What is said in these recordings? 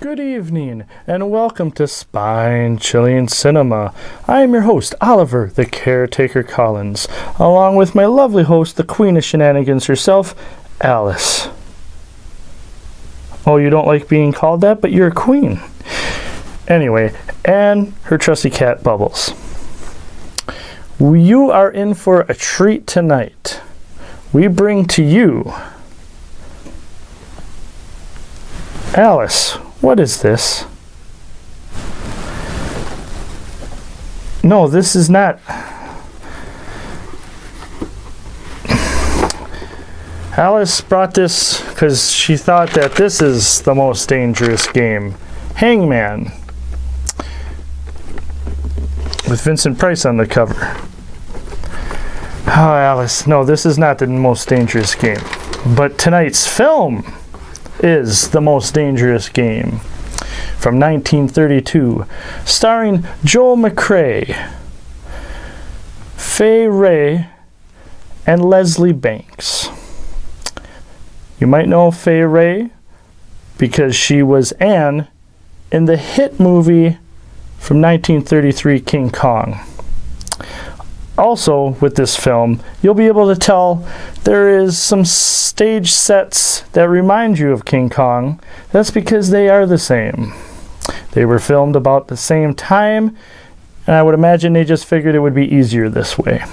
Good evening, and welcome to Spine-Chilling Cinema. I am your host, Oliver, the Caretaker Collins, along with my lovely host, the Queen of Shenanigans herself, Alice. Oh, you don't like being called that, but you're a queen. Anyway, and her trusty cat, Bubbles. You are in for a treat tonight. We bring to you... Alice, what is this? No, this is not... Alice brought this because she thought that this is the most dangerous game. Hangman. With Vincent Price on the cover. Oh, Alice, no, this is not the most dangerous game. But tonight's film is the most dangerous game. From 1932, starring Joel McCrea, Wray, and Leslie Banks. You might know Wray because she was Anne in the hit movie from 1933, King Kong. Also, with this film, you'll be able to tell there is some stage sets that remind you of King Kong. That's because they are the same. They were filmed about the same time, and I would imagine they just figured it would be easier this way.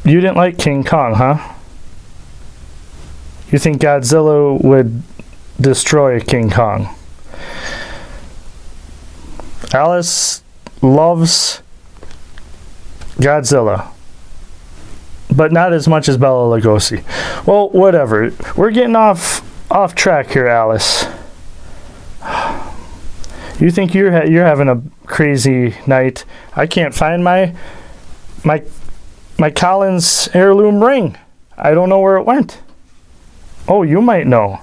You didn't like King Kong, huh? You think Godzilla would destroy King Kong? Alice loves Godzilla, but not as much as Bela Lugosi. Well, whatever. We're getting off track here, Alice. You think you're having a crazy night? I can't find my Collins heirloom ring. I don't know where it went. Oh, you might know.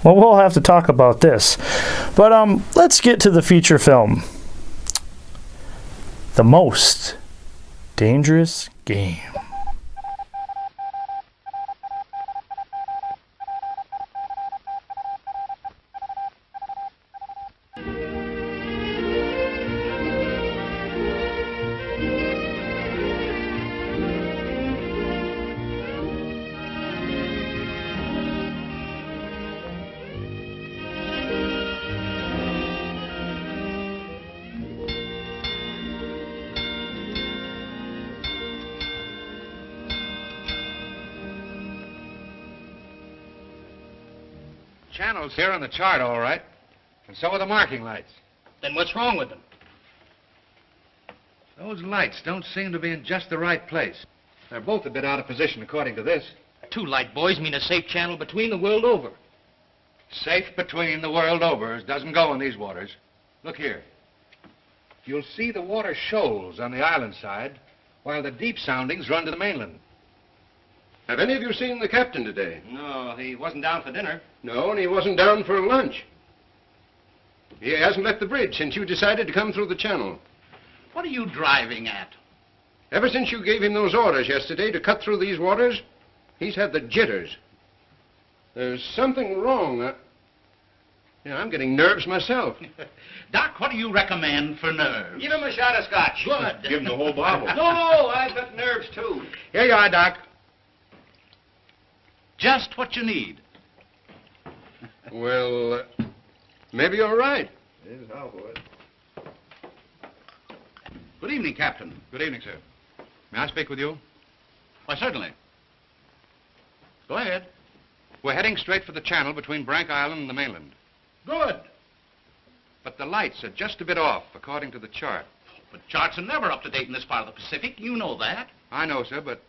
Well, we'll have to talk about this. But let's get to the feature film. The most dangerous game. Channels here on the chart, all right. And so are the marking lights. Then what's wrong with them? Those lights don't seem to be in just the right place. They're both a bit out of position, according to this. Two light buoys mean a safe channel between the world over. Safe between the world over doesn't go in these waters. Look here. You'll see the water shoals on the island side, while the deep soundings run to the mainland. Have any of you seen the captain today? No, he wasn't down for dinner. No, and he wasn't down for lunch. He hasn't left the bridge since you decided to come through the channel. What are you driving at? Ever since you gave him those orders yesterday to cut through these waters, he's had the jitters. There's something wrong. I'm getting nerves myself. Doc, what do you recommend for nerves? Give him a shot of scotch. Good. Give him the whole bottle. No, I've got nerves, too. Here you are, Doc. Just what you need. Well, maybe you're right. Good evening, Captain. Good evening, sir. May I speak with you? Why, certainly. Go ahead. We're heading straight for the channel between Brank Island and the mainland. Good. But the lights are just a bit off, according to the chart. But charts are never up to date in this part of the Pacific. You know that. I know, sir, but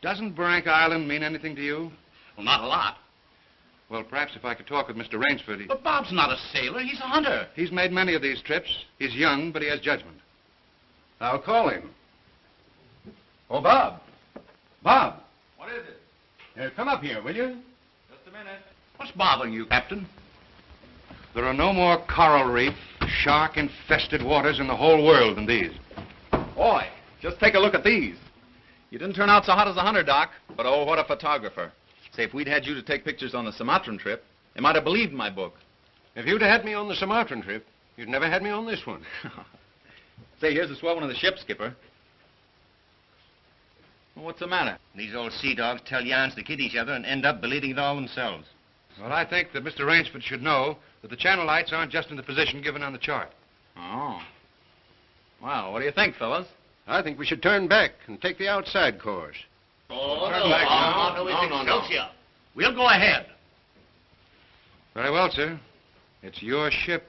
doesn't Brank Island mean anything to you? Well, not a lot. Well, perhaps if I could talk with Mr. Rainsford. But Bob's not a sailor. He's a hunter. He's made many of these trips. He's young, but he has judgment. I'll call him. Oh, Bob. Bob. What is it? Come up here, will you? Just a minute. What's bothering you, Captain? There are no more coral reef, shark-infested waters in the whole world than these. Boy, just take a look at these. You didn't turn out so hot as a hunter, Doc, but oh, what a photographer. Say, if we'd had you to take pictures on the Sumatran trip, they might have believed my book. If you'd had me on the Sumatran trip, you'd never had me on this one. Say, here's the swell one of the ship, Skipper. Well, what's the matter? These old sea dogs tell yarns to kid each other and end up believing it all themselves. Well, I think that Mr. Rainsford should know that the channel lights aren't just in the position given on the chart. Oh. Well, what do you think, fellas? I think we should turn back and take the outside course. Oh, Turn back now. No. We'll go ahead. Very well, sir. It's your ship.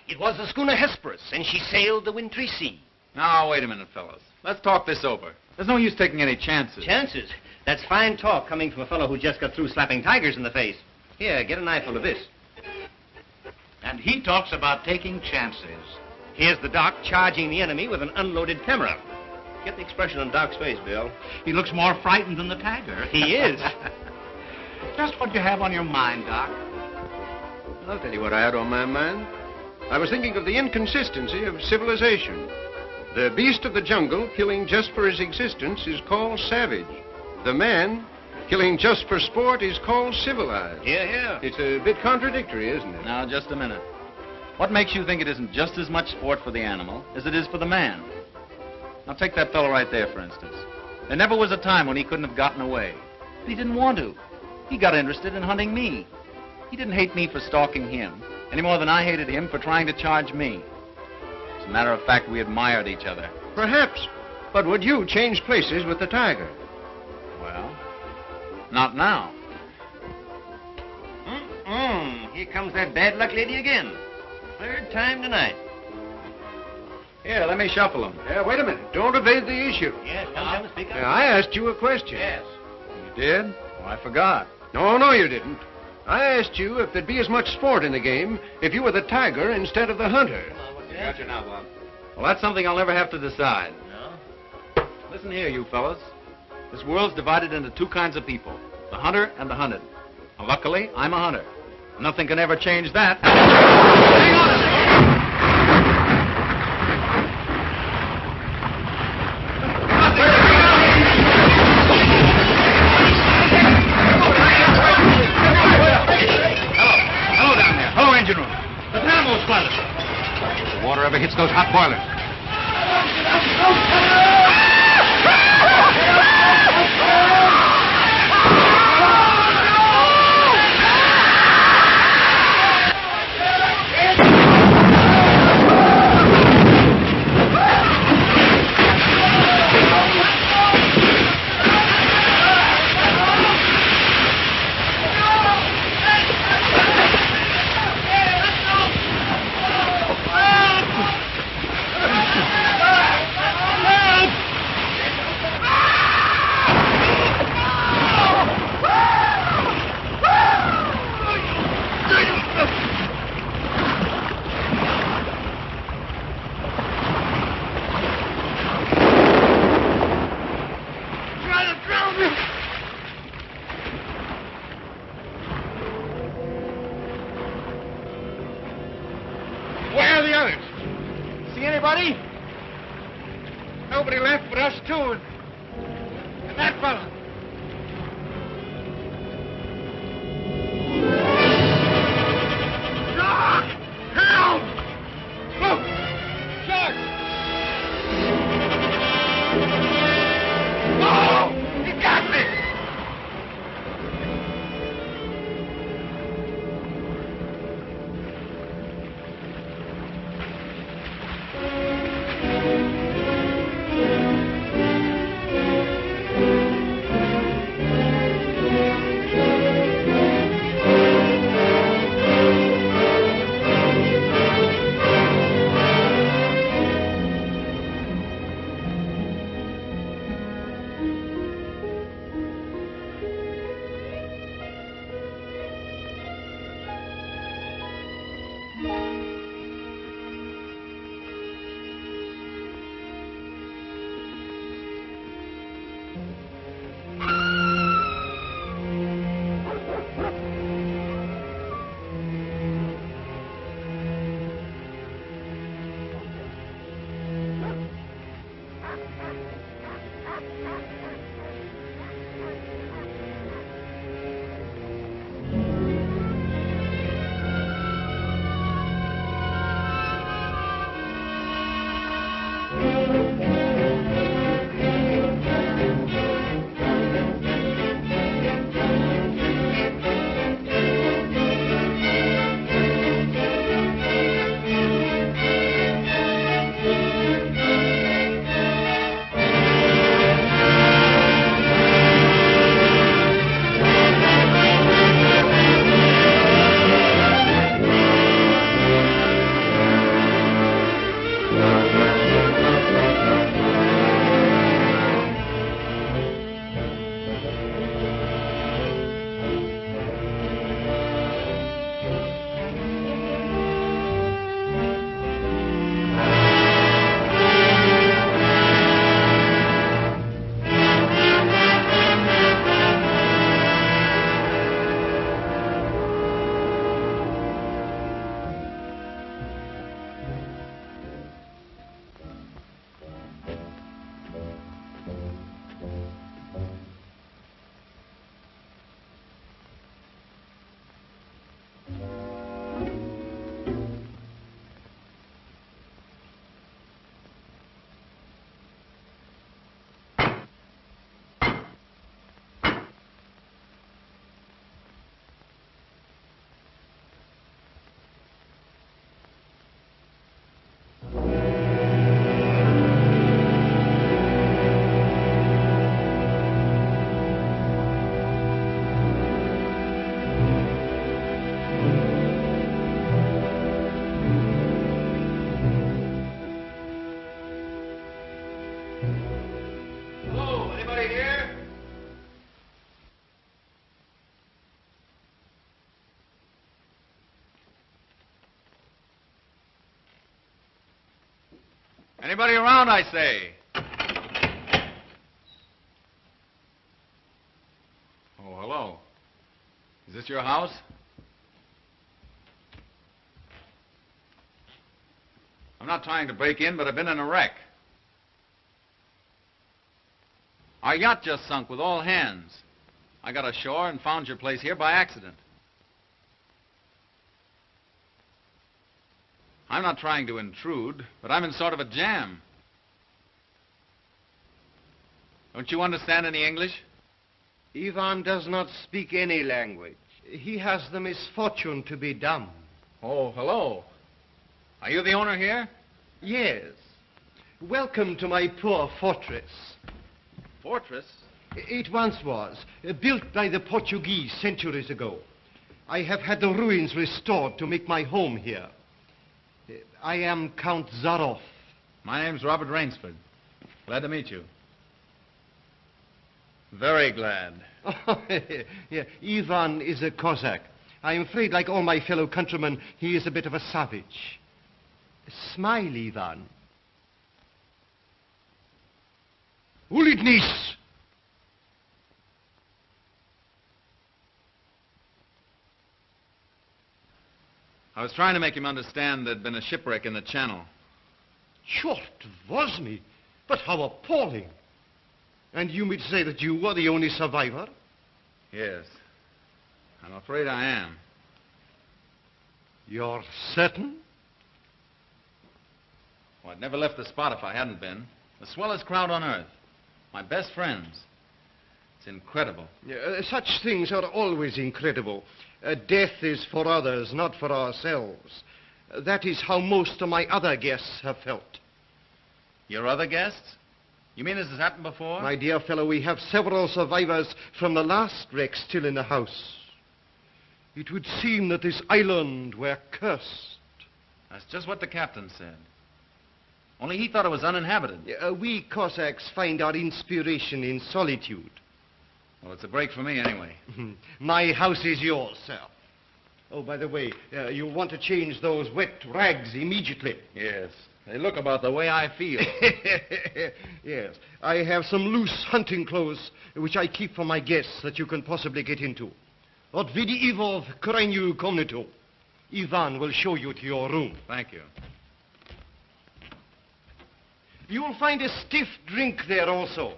It was the schooner Hesperus, and she sailed the wintry sea. Now, wait a minute, fellas. Let's talk this over. There's no use taking any chances. Chances? That's fine talk coming from a fellow who just got through slapping tigers in the face. Here, get an eyeful of this. And he talks about taking chances. Here's the Doc charging the enemy with an unloaded camera. Get the expression on Doc's face, Bill. He looks more frightened than the tiger. He is. Just what you have on your mind, Doc. I'll tell you what I had on my mind. I was thinking of the inconsistency of civilization. The beast of the jungle, killing just for his existence, is called savage. The man, killing just for sport, is called civilized. Yeah. It's a bit contradictory, isn't it? Now, just a minute. What makes you think it isn't just as much sport for the animal as it is for the man? Now, take that fellow right there, for instance. There never was a time when he couldn't have gotten away. But he didn't want to. He got interested in hunting me. He didn't hate me for stalking him, any more than I hated him for trying to charge me. As a matter of fact, we admired each other. Perhaps. But would you change places with the tiger? Well, not now. Here comes that bad luck lady again. Third time tonight. Here, let me shuffle him. Wait a minute. Don't evade the issue. Yeah, come and speak up. I asked you a question. Yes. You did? Oh, I forgot. No, you didn't. I asked you if there'd be as much sport in the game if you were the tiger instead of the hunter. Got you now, Bob. Well, that's something I'll never have to decide. No? Listen here, you fellas. This world's divided into two kinds of people, the hunter and the hunted. Well, luckily, I'm a hunter. Nothing can ever change that. Hang on a second! Hello down there. Hello, engine room. The dynamo's flooded. If the water ever hits those hot boilers. Anybody around, I say? Oh, hello. Is this your house? I'm not trying to break in, but I've been in a wreck. Our yacht just sunk with all hands. I got ashore and found your place here by accident. I'm not trying to intrude, but I'm in sort of a jam. Don't you understand any English? Ivan does not speak any language. He has the misfortune to be dumb. Oh, hello. Are you the owner here? Yes. Welcome to my poor fortress. Fortress? It once was, built by the Portuguese centuries ago. I have had the ruins restored to make my home here. I am Count Zaroff. My name's Robert Rainsford. Glad to meet you. Very glad. Yeah, Ivan is a Cossack. I'm afraid, like all my fellow countrymen, he is a bit of a savage. Smile, Ivan. Ulitnis! I was trying to make him understand there'd been a shipwreck in the channel. Chort was me, but how appalling. And you mean to say that you were the only survivor? Yes. I'm afraid I am. You're certain? Well, I'd never left the spot if I hadn't been. The swellest crowd on earth. My best friends. It's incredible. Such things are always incredible. Death is for others, not for ourselves. That is how most of my other guests have felt. Your other guests? You mean this has happened before? My dear fellow, we have several survivors from the last wreck still in the house. It would seem that this island were cursed. That's just what the captain said. Only he thought it was uninhabited. We Cossacks find our inspiration in solitude. Well, it's a break for me anyway. My house is yours, sir. Oh, by the way, you'll want to change those wet rags immediately. Yes. They look about the way I feel. Yes. I have some loose hunting clothes which I keep for my guests that you can possibly get into. Od vidi Ivov krajnju komnatu. Ivan will show you to your room. Thank you. You will find a stiff drink there also.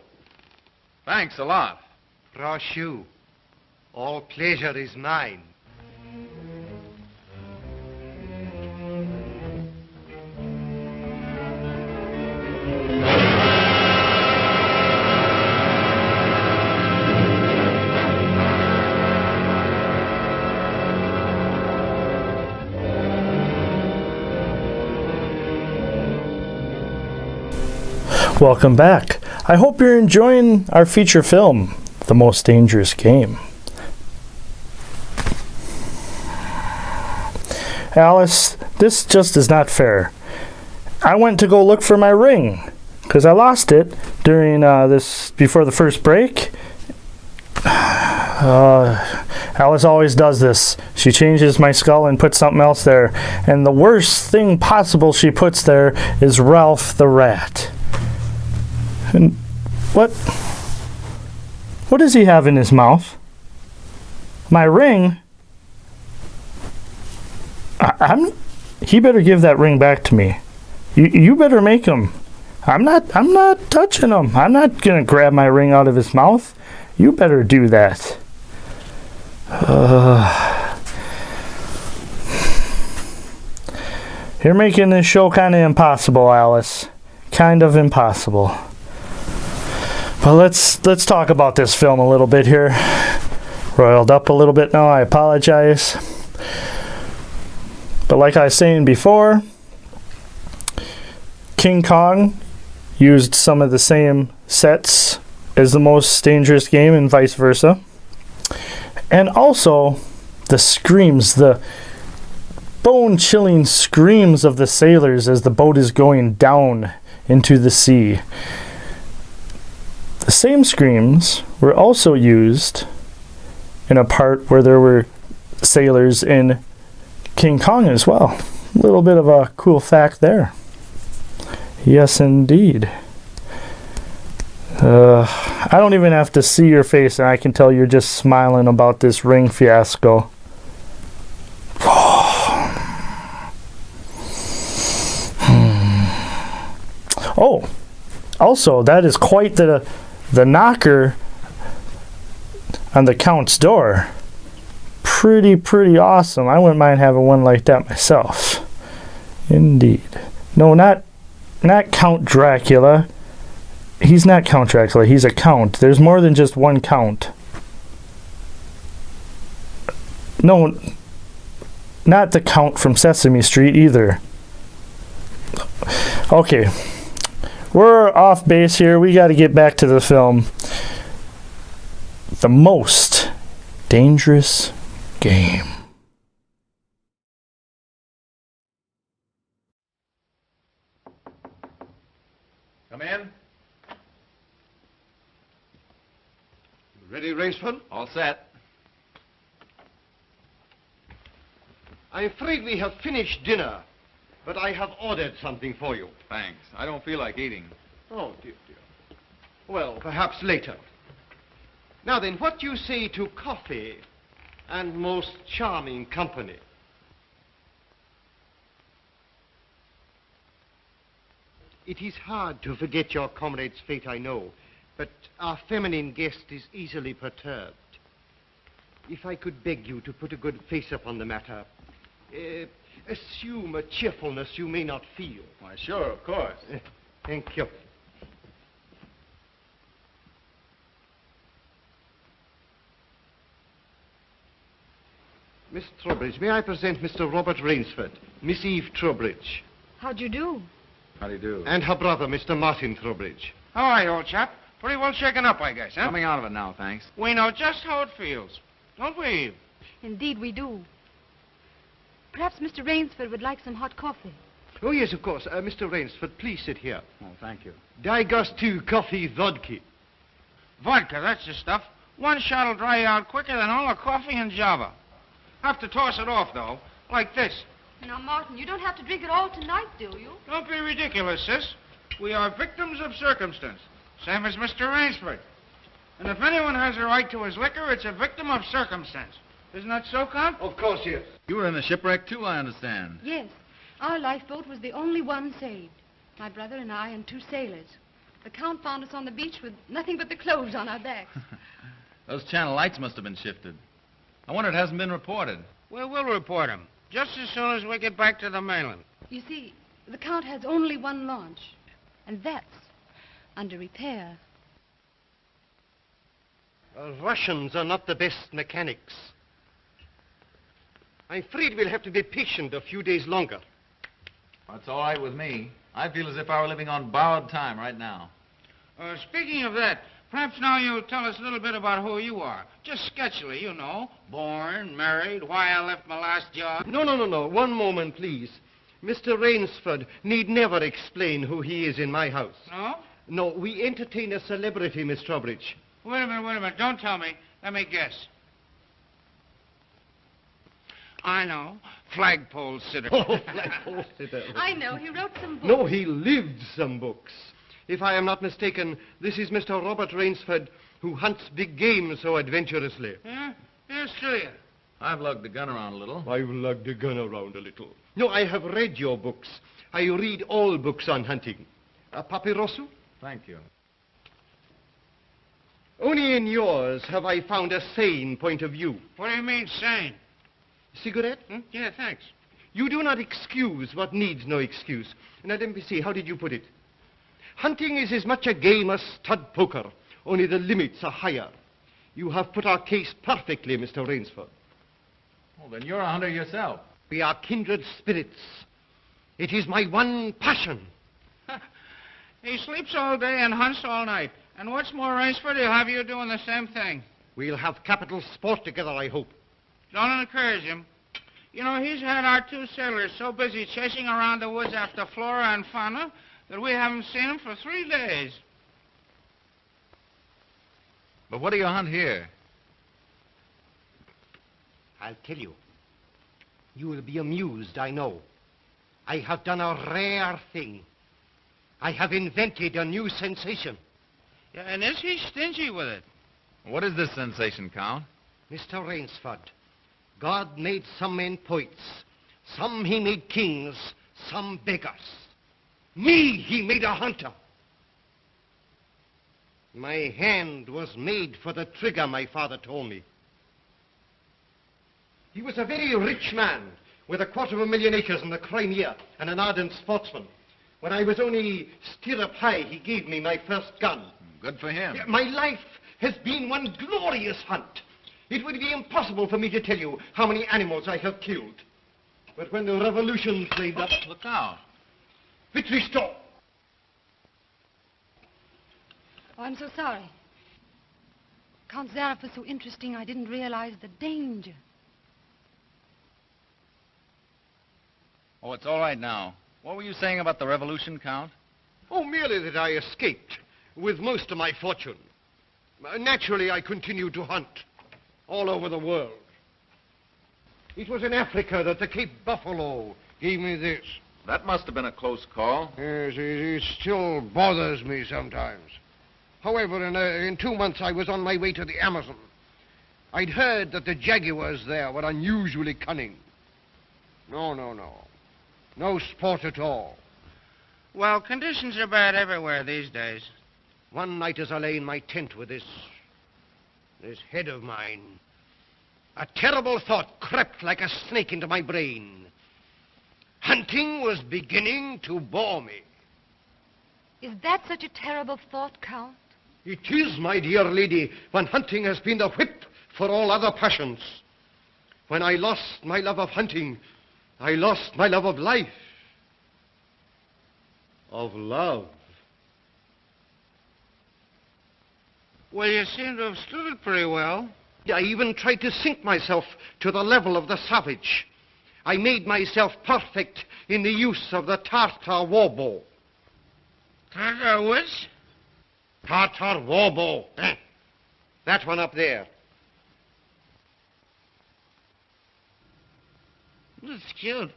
Thanks a lot. Proszę. All pleasure is mine. Welcome back. I hope you're enjoying our feature film, The Most Dangerous Game. Alice, this just is not fair. I went to go look for my ring because I lost it during before the first break. Alice always does this. She changes my skull and puts something else there. And the worst thing possible she puts there is Ralph the rat. And what does he have in his mouth? My ring? He better give that ring back to me. You better make him. I'm not touching him. I'm not gonna grab my ring out of his mouth. You better do that. You're making this show kind of impossible, Alice. Kind of impossible. But let's talk about this film a little bit here. Roiled up a little bit now, I apologize. But like I was saying before, King Kong used some of the same sets as The Most Dangerous Game and vice versa. And also the screams, the bone-chilling screams of the sailors as the boat is going down into the sea. The same screams were also used in a part where there were sailors in King Kong as well. A little bit of a cool fact there. Yes, indeed. I don't even have to see your face, and I can tell you're just smiling about this ring fiasco. Oh, also, that is quite the knocker on the Count's door. Pretty awesome. I wouldn't mind having one like that myself. Indeed. No, not Count Dracula. He's not Count Dracula. He's a count. There's more than just one count. No, not the Count from Sesame Street either. Okay. We're off base here. We got to get back to the film. The most dangerous game. Come in. Ready, Rainsford? All set. I'm afraid we have finished dinner, but I have ordered something for you. Thanks. I don't feel like eating. Oh, dear. Well, perhaps later. Now then, what do you say to coffee and most charming company? It is hard to forget your comrade's fate, I know, but our feminine guest is easily perturbed. If I could beg you to put a good face upon the matter, assume a cheerfulness you may not feel. Why, sure, of course. Thank you. Miss Trowbridge, may I present Mr. Robert Rainsford, Miss Eve Trowbridge, How'd you do? How do you do? and her brother, Mr. Martin Trowbridge. How are you, old chap? Pretty well shaken up, I guess, huh? Coming out of it now, thanks. We know just how it feels. Don't we? Indeed, we do. Perhaps Mr. Rainsford would like some hot coffee. Oh, yes, of course. Mr. Rainsford, please sit here. Oh, thank you. Digestive coffee vodka. Vodka, that's the stuff. One shot'll dry you out quicker than all the coffee in Java. Have to toss it off, though, like this. Now, Martin, you don't have to drink it all tonight, do you? Don't be ridiculous, sis. We are victims of circumstance, same as Mr. Rainsford. And if anyone has a right to his liquor, it's a victim of circumstance. Isn't that so, Count? Of course, yes. You were in the shipwreck, too, I understand. Yes. Our lifeboat was the only one saved. My brother and I and 2 sailors. The Count found us on the beach with nothing but the clothes on our backs. Those channel lights must have been shifted. I wonder it hasn't been reported. Well, we'll report him, just as soon as we get back to the mainland. You see, the Count has only one launch, and that's under repair. Russians are not the best mechanics. I'm afraid we'll have to be patient a few days longer. That's all right with me. I feel as if I were living on borrowed time right now. Speaking of that, perhaps now you'll tell us a little bit about who you are. Just sketchily, you know. Born, married, why I left my last job. No. One moment, please. Mr. Rainsford need never explain who he is in my house. No? No, we entertain a celebrity, Miss Trowbridge. Wait a minute. Don't tell me. Let me guess. I know. Flagpole sitter. Oh, flagpole sitter. I know. He wrote some books. No, he lived some books. If I am not mistaken, this is Mr. Robert Rainsford, who hunts big game so adventurously. Yeah? Yes, to you. I've lugged the gun around a little. I've lugged the gun around a little. No, I have read your books. I read all books on hunting. Papirosu? Thank you. Only in yours have I found a sane point of view. What do you mean, sane? Cigarette? Yeah, thanks. You do not excuse what needs no excuse. Now, let me see, how did you put it? Hunting is as much a game as stud poker, only the limits are higher. You have put our case perfectly, Mr. Rainsford. Well, then you're a hunter yourself. We are kindred spirits. It is my one passion. He sleeps all day and hunts all night. And what's more, Rainsford, he'll have you doing the same thing. We'll have capital sport together, I hope. Don't encourage him. You know, he's had our 2 sailors so busy chasing around the woods after flora and fauna that we haven't seen him for 3 days. But what do you hunt here? I'll tell you. You will be amused, I know. I have done a rare thing. I have invented a new sensation. Yeah, and is he stingy with it? What is this sensation, Count? Mr. Rainsford, God made some men poets. Some he made kings, some beggars. Me he made a hunter. My hand was made for the trigger, my father told me. He was a very rich man with 250,000 acres in the Crimea and an ardent sportsman. When I was only stirrup high, he gave me my first gun. Good for him. My life has been one glorious hunt. It would be impossible for me to tell you how many animals I have killed. But when the revolution flamed up... Look out. Victory stop! Oh, I'm so sorry. Count Zaroff was so interesting, I didn't realize the danger. Oh, it's all right now. What were you saying about the revolution, Count? Oh, merely that I escaped with most of my fortune. Naturally, I continued to hunt all over the world. It was in Africa that the Cape Buffalo gave me this. That must have been a close call. Yes, it still bothers me sometimes. However, in 2 months, I was on my way to the Amazon. I'd heard that the jaguars there were unusually cunning. No. No sport at all. Well, conditions are bad everywhere these days. One night as I lay in my tent with this head of mine, a terrible thought crept like a snake into my brain. Hunting was beginning to bore me. Is that such a terrible thought, Count? It is, my dear lady, when hunting has been the whip for all other passions. When I lost my love of hunting, I lost my love of life. Of love. Well, you seem to have stood it pretty well. I even tried to sink myself to the level of the savage. I made myself perfect in the use of the Tartar war bow. Tartar which? Tartar war bow. That one up there. That's cute.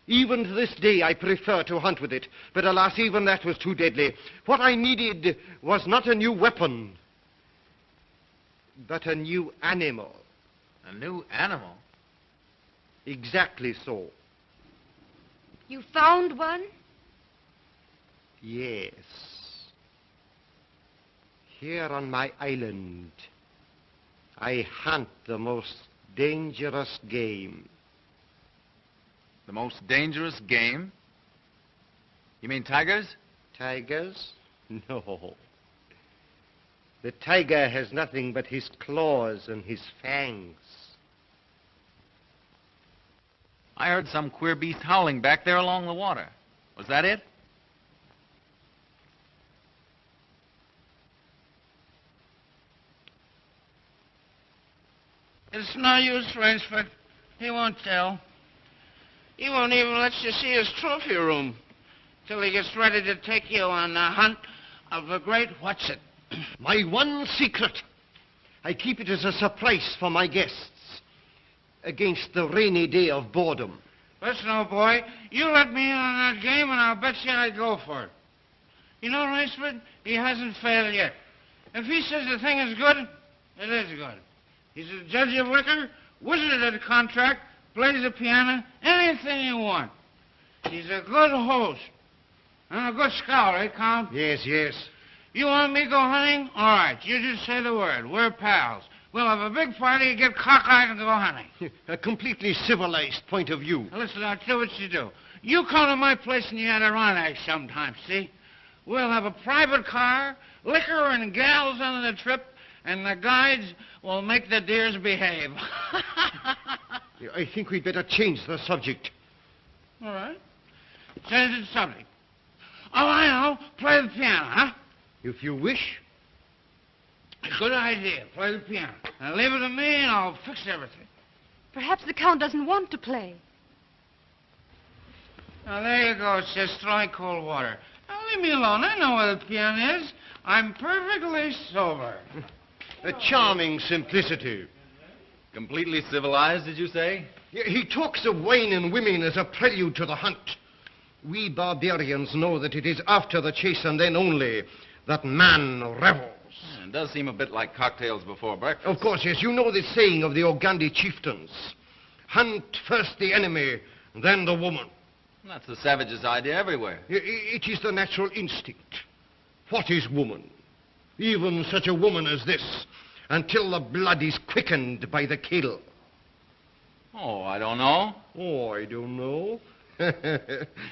Even to this day, I prefer to hunt with it. But alas, even that was too deadly. What I needed was not a new weapon, but a new animal. A new animal? Exactly so. You found one? Yes. Here on my island, I hunt the most dangerous game. The most dangerous game? You mean tigers? Tigers? No. The tiger has nothing but his claws and his fangs. I heard some queer beast howling back there along the water. Was that it? It's no use, Rainsford. He won't tell. He won't even let you see his trophy room till he gets ready to take you on the hunt of the great what's-it. My one secret. I keep it as a surprise for my guests against the rainy day of boredom. Listen, old boy, you let me in on that game and I'll bet you I'd go for it. You know, Rainsford, he hasn't failed yet. If he says the thing is good, it is good. He's a judge of liquor, wizard at a contract, plays the piano, anything you want. He's a good host. And a good scout, eh, Count? Yes. You want me to go hunting? All right, you just say the word. We're pals. We'll have a big party, get cockeyed, and go hunting. A completely civilized point of view. Now, listen, I'll tell you what you do. You come to my place in the Adirondacks sometime, see? We'll have a private car, liquor and gals on the trip, and the guides will make the deers behave. I think we'd better change the subject. All right. Change the subject. Oh, I know. Play the piano, huh? If you wish. Good idea. Play the piano. Now leave it to me and I'll fix everything. Perhaps the Count doesn't want to play. Now, there you go. It's just throwing cold water. Now, leave me alone. I know where the piano is. I'm perfectly sober. A charming simplicity. Completely civilized, did you say? He talks of wine and women as a prelude to the hunt. We barbarians know that it is after the chase and then only that man revels. It does seem a bit like cocktails before breakfast. Of course, yes. You know the saying of the Ogandi chieftains. Hunt first the enemy, then the woman. That's the savage's idea everywhere. It is the natural instinct. What is woman? Even such a woman as this, until the blood is quickened by the kill. Oh, I don't know. Oh, I don't know.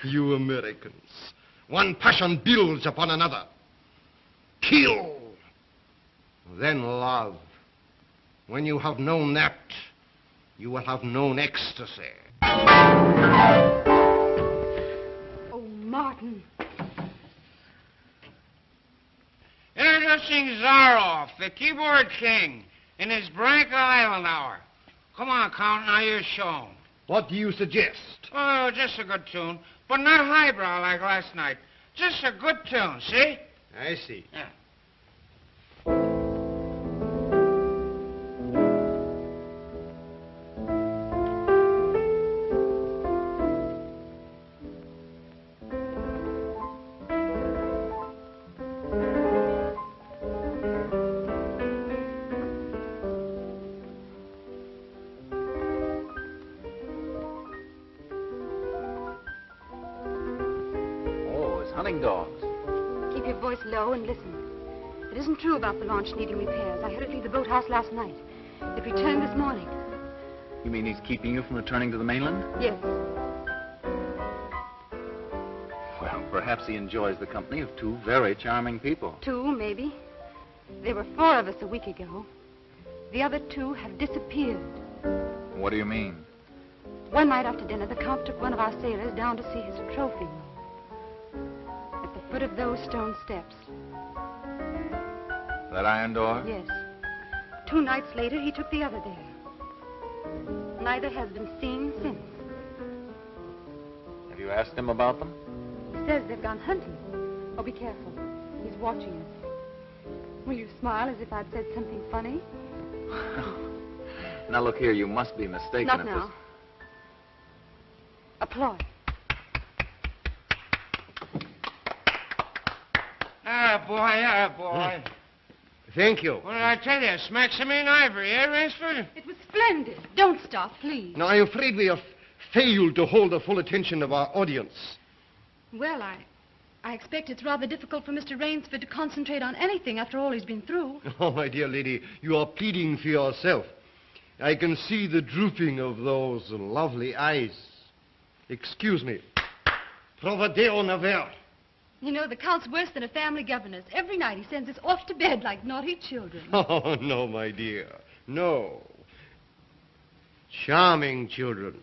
You Americans. One passion builds upon another. Kill. Then love. When you have known that, you will have known ecstasy. Oh, Martin. Introducing Zaroff, the keyboard king, in his Branca Island hour. Come on, Count, now you show 'em. What do you suggest? Oh, just a good tune, but not highbrow like last night. Just a good tune, see? I see. Yeah. Hunting dogs. Keep your voice low and listen. It isn't true about the launch needing repairs. I heard it leave the boathouse last night. It returned this morning. You mean he's keeping you from returning to the mainland? Yes. Well, perhaps he enjoys the company of two very charming people. 2, maybe. There were 4 of us a week ago. The other 2 have disappeared. What do you mean? One night after dinner, the Count took one of our sailors down to see his trophy room. At the foot of those stone steps. That iron door? Yes. 2 nights later, he took the other there. Neither has been seen since. Have you asked him about them? He says they've gone hunting. Oh, be careful. He's watching us. Will you smile as if I'd said something funny? Now, look here, you must be mistaken. Not if now. this- Applause. Boy. Thank you. What did I tell you? Smaxamine ivory, eh, Rainsford? It was splendid. Don't stop, please. Now, I'm afraid we have failed to hold the full attention of our audience. Well, I expect it's rather difficult for Mr. Rainsford to concentrate on anything after all he's been through. Oh, my dear lady, you are pleading for yourself. I can see the drooping of those lovely eyes. Excuse me. Provadeo naver. You know, the Count's worse than a family governess. Every night he sends us off to bed like naughty children. Oh, no, my dear. No. Charming children.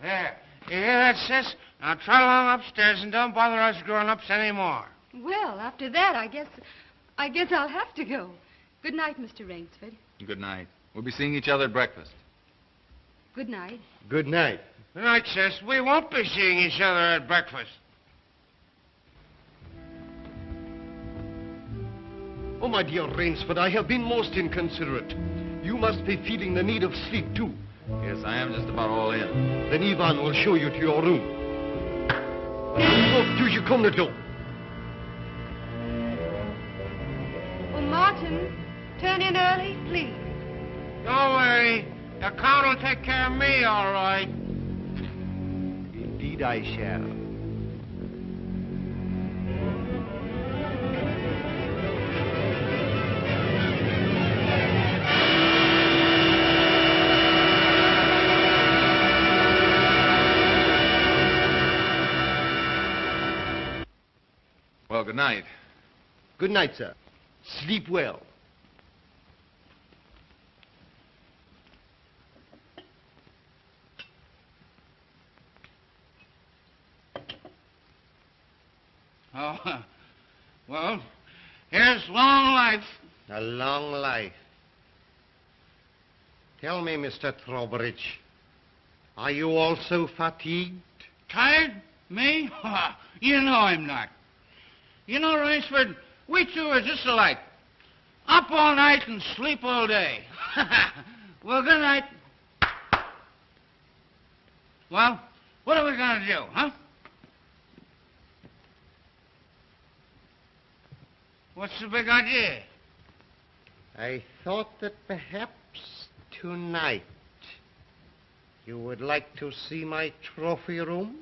There. You hear that, sis? Now trot along upstairs and don't bother us grown-ups anymore. Well, after that, I guess I'll have to go. Good night, Mr. Rainsford. Good night. We'll be seeing each other at breakfast. Good night. Good night. Good night, sis. We won't be seeing each other at breakfast. Oh, my dear Rainsford, I have been most inconsiderate. You must be feeling the need of sleep, too. Yes, I am just about all in. Then Ivan will show you to your room. Oh, do you come the door? Oh, Martin, turn in early, please. Don't worry. The Count will take care of me, all right. Indeed I shall. Well, good night. Good night, sir. Sleep well. Oh, well, here's long life. A long life. Tell me, Mr. Trowbridge, are you also fatigued? Tired? Me? You know I'm not. You know, Rainsford, we two are just alike. Up all night and sleep all day. Well, good night. Well, what are we going to do, huh? What's the big idea? I thought that perhaps tonight you would like to see my trophy room.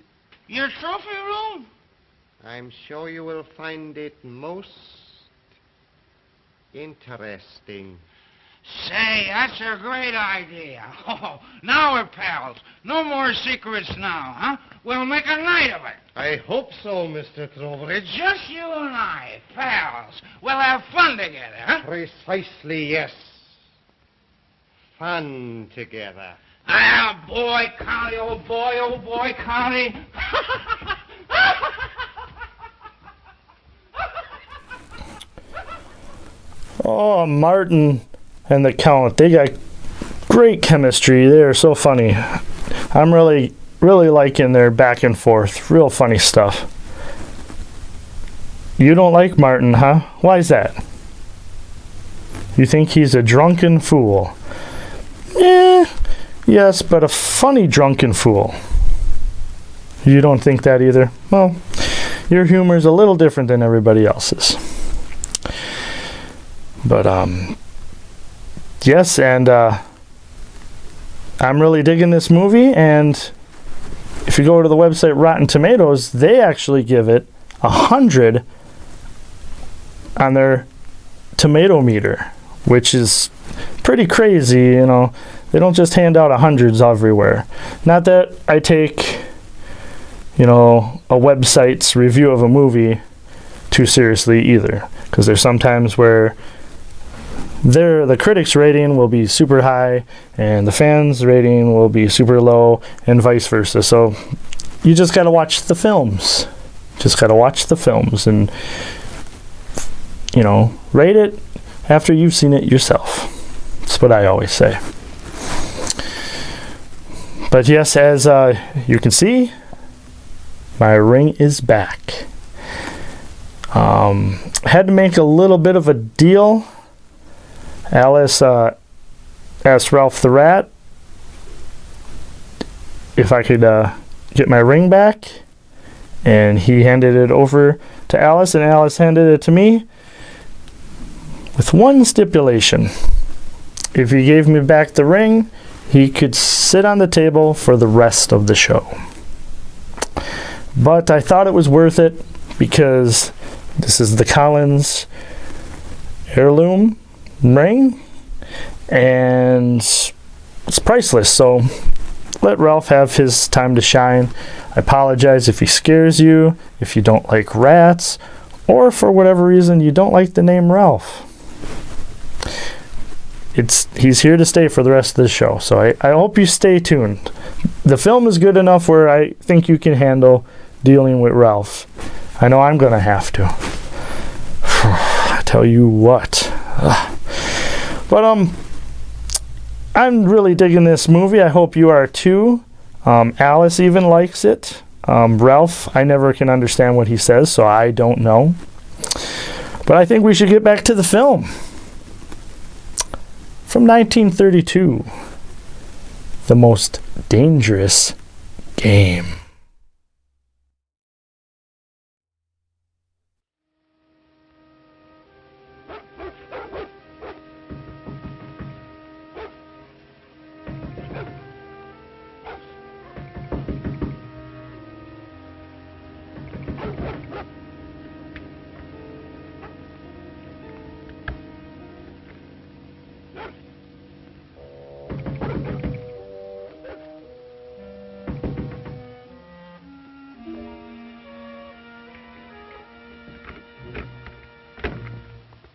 Your trophy room? I'm sure you will find it most interesting. Say, that's a great idea. Oh, now we're pals. No more secrets now, huh? We'll make a night of it. I hope so, Mr. Trowbridge. Just you and I, pals. We'll have fun together, huh? Precisely, yes. Fun together. Ah, boy, Connie, old boy, Connie. Oh, Martin and the Count, they got great chemistry. They're so funny. I'm really liking their back and forth. Real funny stuff. You don't like Martin, huh? Why's that? You think he's a drunken fool? Yes, but a funny drunken fool. You don't think that either? Well, your humor's a little different than everybody else's. But, yes, and I'm really digging this movie, and if you go to the website Rotten Tomatoes, they actually give it 100 on their Tomatometer, which is pretty crazy, you know. They don't just hand out 100s everywhere. Not that I take, you know, a website's review of a movie too seriously either, because there's sometimes where the critics' rating will be super high and the fans' rating will be super low, and vice versa. So you just got to watch the films. Just got to watch the films and, you know, rate it after you've seen it yourself. That's what I always say. But yes, as you can see, my ring is back. Had to make a little bit of a deal. Alice asked Ralph the Rat if I could get my ring back, and he handed it over to Alice, and Alice handed it to me with one stipulation. If he gave me back the ring, he could sit on the table for the rest of the show. But I thought it was worth it because this is the Collins heirloom ring, and it's priceless, so let Ralph have his time to shine. I apologize if he scares you, if you don't like rats, or for whatever reason you don't like the name Ralph. He's here to stay for the rest of the show, so I hope you stay tuned. The film is good enough where I think you can handle dealing with Ralph. I know I'm gonna have to. I tell you what. But I'm really digging this movie. I hope you are too. Alice even likes it. Ralph, I never can understand what he says, so I don't know. But I think we should get back to the film. From 1932, The Most Dangerous Game.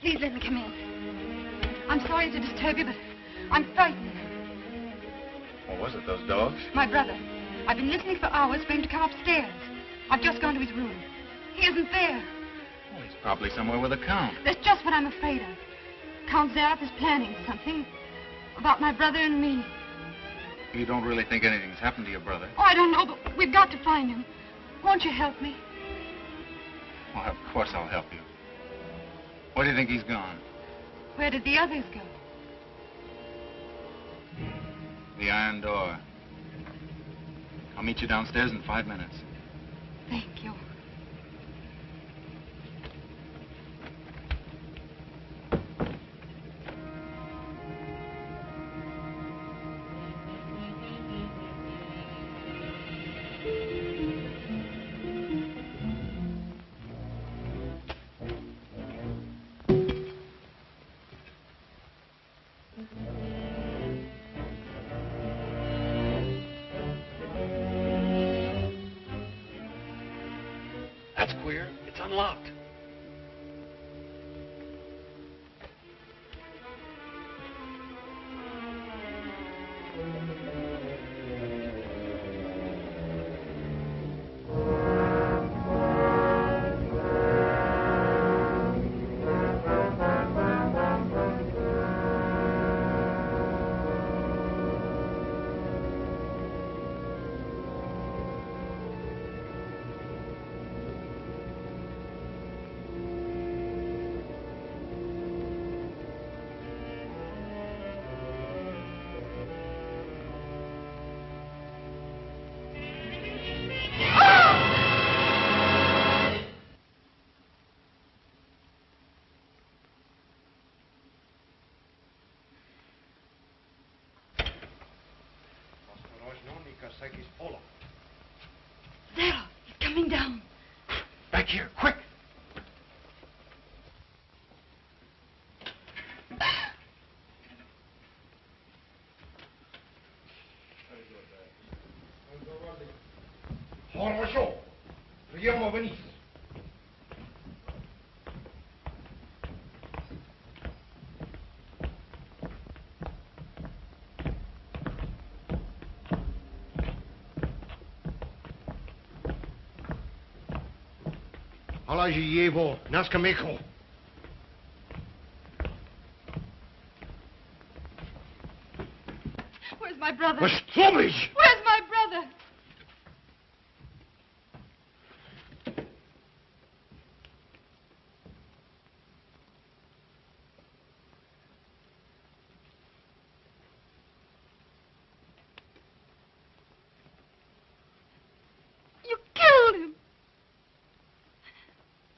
Please let me come in. I'm sorry to disturb you, but I'm frightened. What was it, those dogs? My brother. I've been listening for hours for him to come upstairs. I've just gone to his room. He isn't there. Oh, he's probably somewhere with the Count. That's just what I'm afraid of. Count Zaroff is planning something about my brother and me. You don't really think anything's happened to your brother? Oh, I don't know, but we've got to find him. Won't you help me? Well, of course I'll help you. Where do you think he's gone? Where did the others go? The iron door. I'll meet you downstairs in 5 minutes. Thank you. That's queer. It's unlocked. There, he's coming down. Back here, quick! Хорошо. Прямо вниз. Положи его на скамейку. Where's my brother? Расслабься! Where's my brother? You killed him.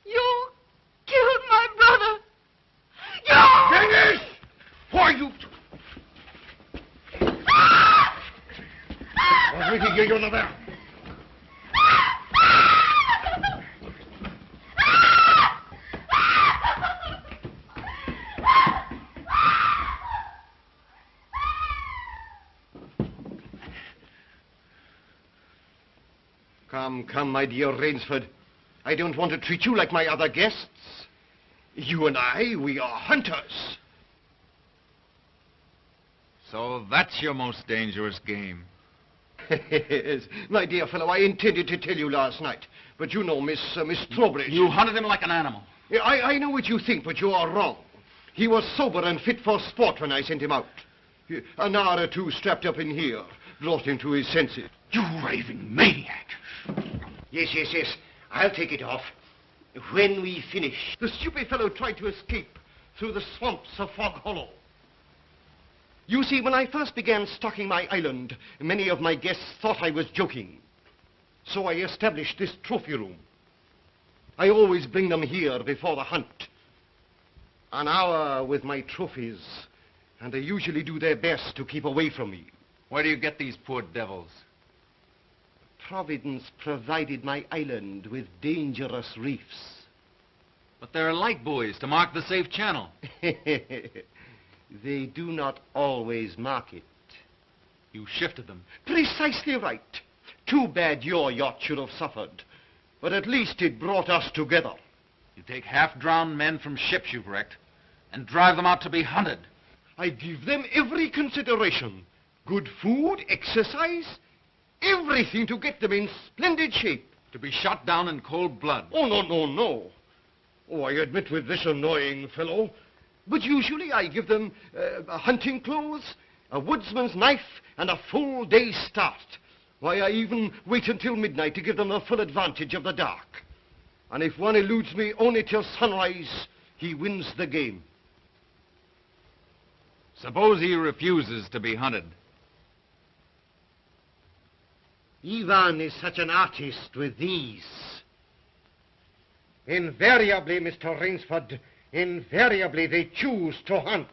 You killed my brother. You! Dennis! Why you... Возьмите ее наверх. Come, my dear Rainsford. I don't want to treat you like my other guests. You and I, we are hunters. So that's your most dangerous game. Yes, my dear fellow, I intended to tell you last night. But you know, Miss Trowbridge... You hunted him like an animal. Yeah, I know what you think, but you are wrong. He was sober and fit for sport when I sent him out. An hour or two strapped up in here brought him to his senses. You raving maniac. Yes. I'll take it off. When we finish. The stupid fellow tried to escape through the swamps of Fog Hollow. You see, when I first began stocking my island, many of my guests thought I was joking. So I established this trophy room. I always bring them here before the hunt. An hour with my trophies, and they usually do their best to keep away from me. Where do you get these poor devils? Providence provided my island with dangerous reefs. But there are light buoys to mark the safe channel. They do not always mark it. You shifted them. Precisely right. Too bad your yacht should have suffered. But at least it brought us together. You take half-drowned men from ships you've wrecked and drive them out to be hunted. I give them every consideration. Good food, exercise, everything to get them in splendid shape. To be shot down in cold blood. Oh, no. Oh, I admit with this annoying fellow. But usually I give them hunting clothes, a woodsman's knife, and a full day's start. Why, I even wait until midnight to give them a full advantage of the dark. And if one eludes me only till sunrise, he wins the game. Suppose he refuses to be hunted. Ivan is such an artist with these. Invariably, Mr. Rainsford, invariably they choose to hunt.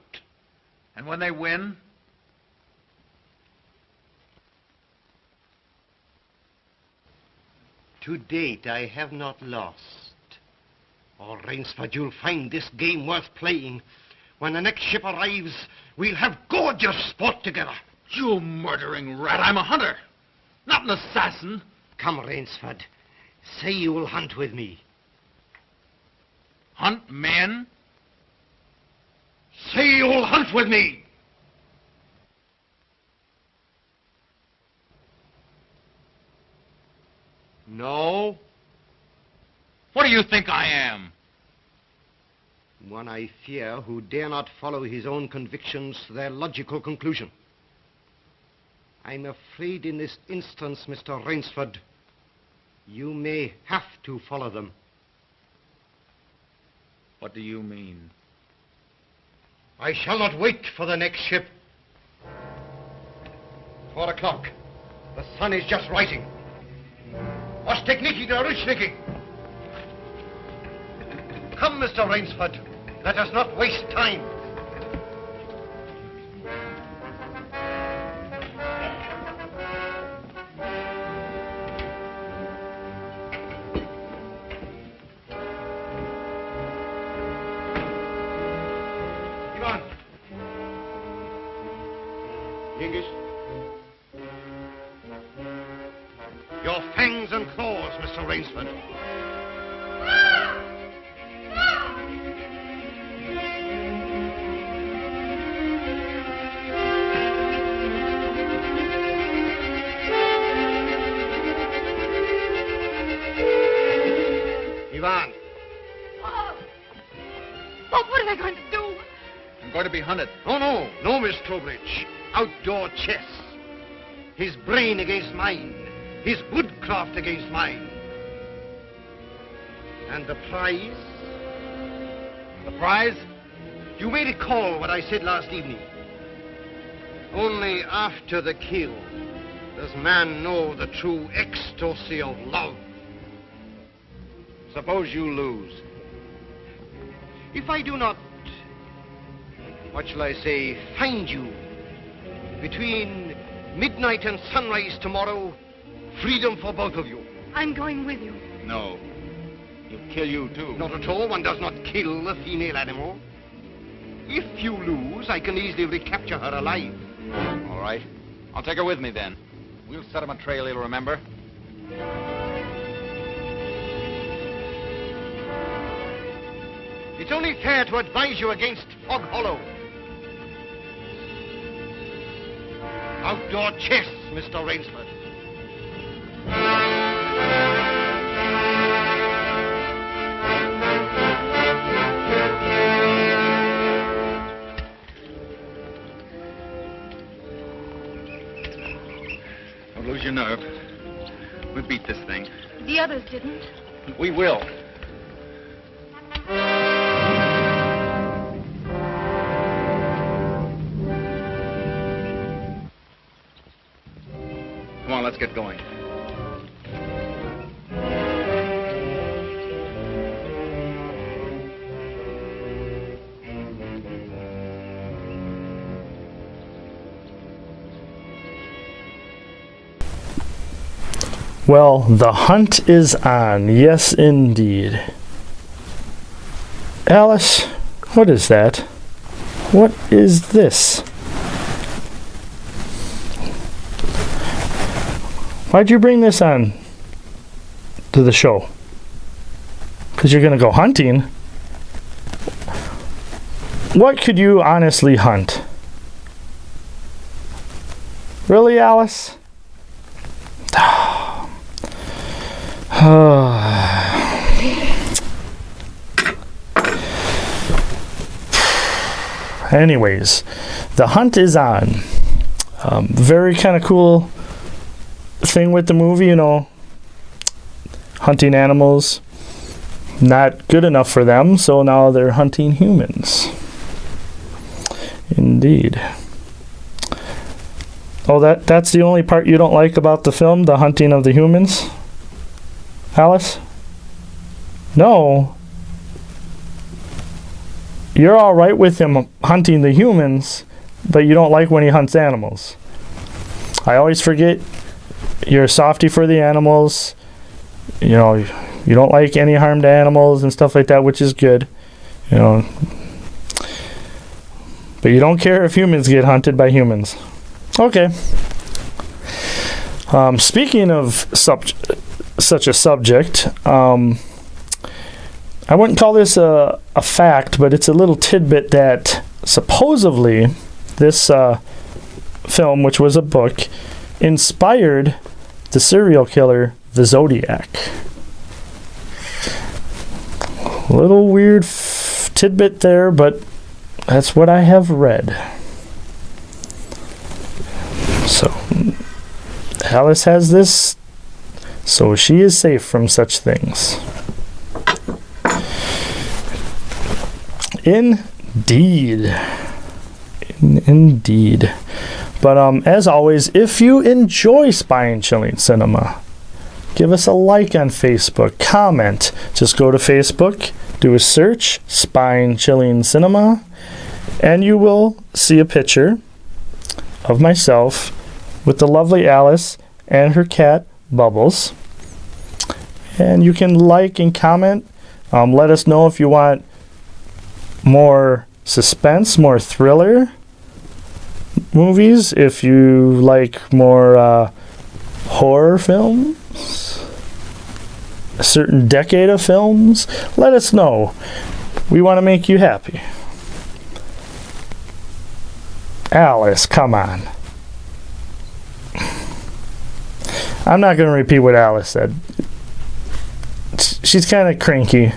And when they win? To date, I have not lost. Oh, Rainsford, you'll find this game worth playing. When the next ship arrives, we'll have gorgeous sport together. You murdering rat, I'm a hunter, not an assassin. Come, Rainsford, say you will hunt with me. Hunt men? Say you'll hunt with me! No? What do you think I am? One, I fear, who dare not follow his own convictions to their logical conclusion. I'm afraid in this instance, Mr. Rainsford, you may have to follow them. What do you mean? I shall not wait for the next ship. 4 o'clock. The sun is just rising. Was techniki der Rutschniki? Come, Mr. Rainsford. Let us not waste time. Ivan. Yengiz. Your fangs and claws, Mr. Rainsford. Ivan. Oh. Bob, what am I going to do? I'm going to be hunted. Oh, no, no, Miss Trowbridge. Outdoor chess. His brain against mine. His woodcraft against mine. And the prize? The prize? You may recall what I said last evening. Only after the kill does man know the true ecstasy of love. Suppose you lose. If I do not, what shall I say, find you between midnight and sunrise tomorrow, freedom for both of you. I'm going with you. No. He'll kill you, too. Not at all. One does not kill a female animal. If you lose, I can easily recapture her alive. All right. I'll take her with me, then. We'll set him a trail he'll remember. It's only fair to advise you against Fog Hollow. Outdoor chess, Mr. Rainsford. Don't lose your nerve. We beat this thing. The others didn't. We will. Come on, let's get going. Well, the hunt is on. Yes, indeed. Alice, what is that? What is this? Why'd you bring this on to the show? Because you're going to go hunting? What could you honestly hunt? Really, Alice? Anyways, the hunt is on. Very kind of cool thing with the movie, you know, hunting animals, not good enough for them, so now they're hunting humans. Indeed. Oh, that's the only part you don't like about the film, the hunting of the humans? Alice? No. You're all right with him hunting the humans, but you don't like when he hunts animals. I always forget you're a softie for the animals. You know, you don't like any harm to animals and stuff like that, which is good. You know, but you don't care if humans get hunted by humans. Okay. Speaking of such a subject, I wouldn't call this a fact, but it's a little tidbit that supposedly this film, which was a book, inspired the serial killer, the Zodiac. A little weird tidbit there, but that's what I have read. So, Alice has this, so she is safe from such things. Indeed. Indeed. But as always, if you enjoy Spine Chilling Cinema, give us a like on Facebook, comment. Just go to Facebook, do a search, Spine Chilling Cinema, and you will see a picture of myself with the lovely Alice and her cat, Bubbles. And you can like and comment. Let us know if you want more suspense, more thriller movies, if you like more horror films, a certain decade of films. Let us know. We want to make you happy. Alice, come on. I'm not going to repeat what Alice said. She's kind of cranky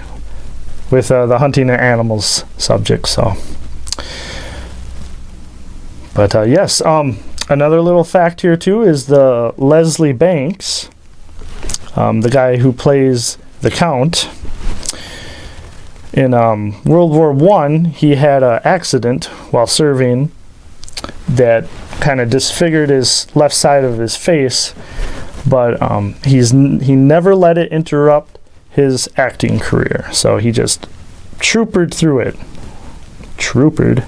with the hunting of animals subject, so. But yes, another little fact here too is the Leslie Banks, the guy who plays the Count. In World War I, he had an accident while serving that kind of disfigured his left side of his face, but he never let it interrupt his acting career. So he just troopered through it. Troopered.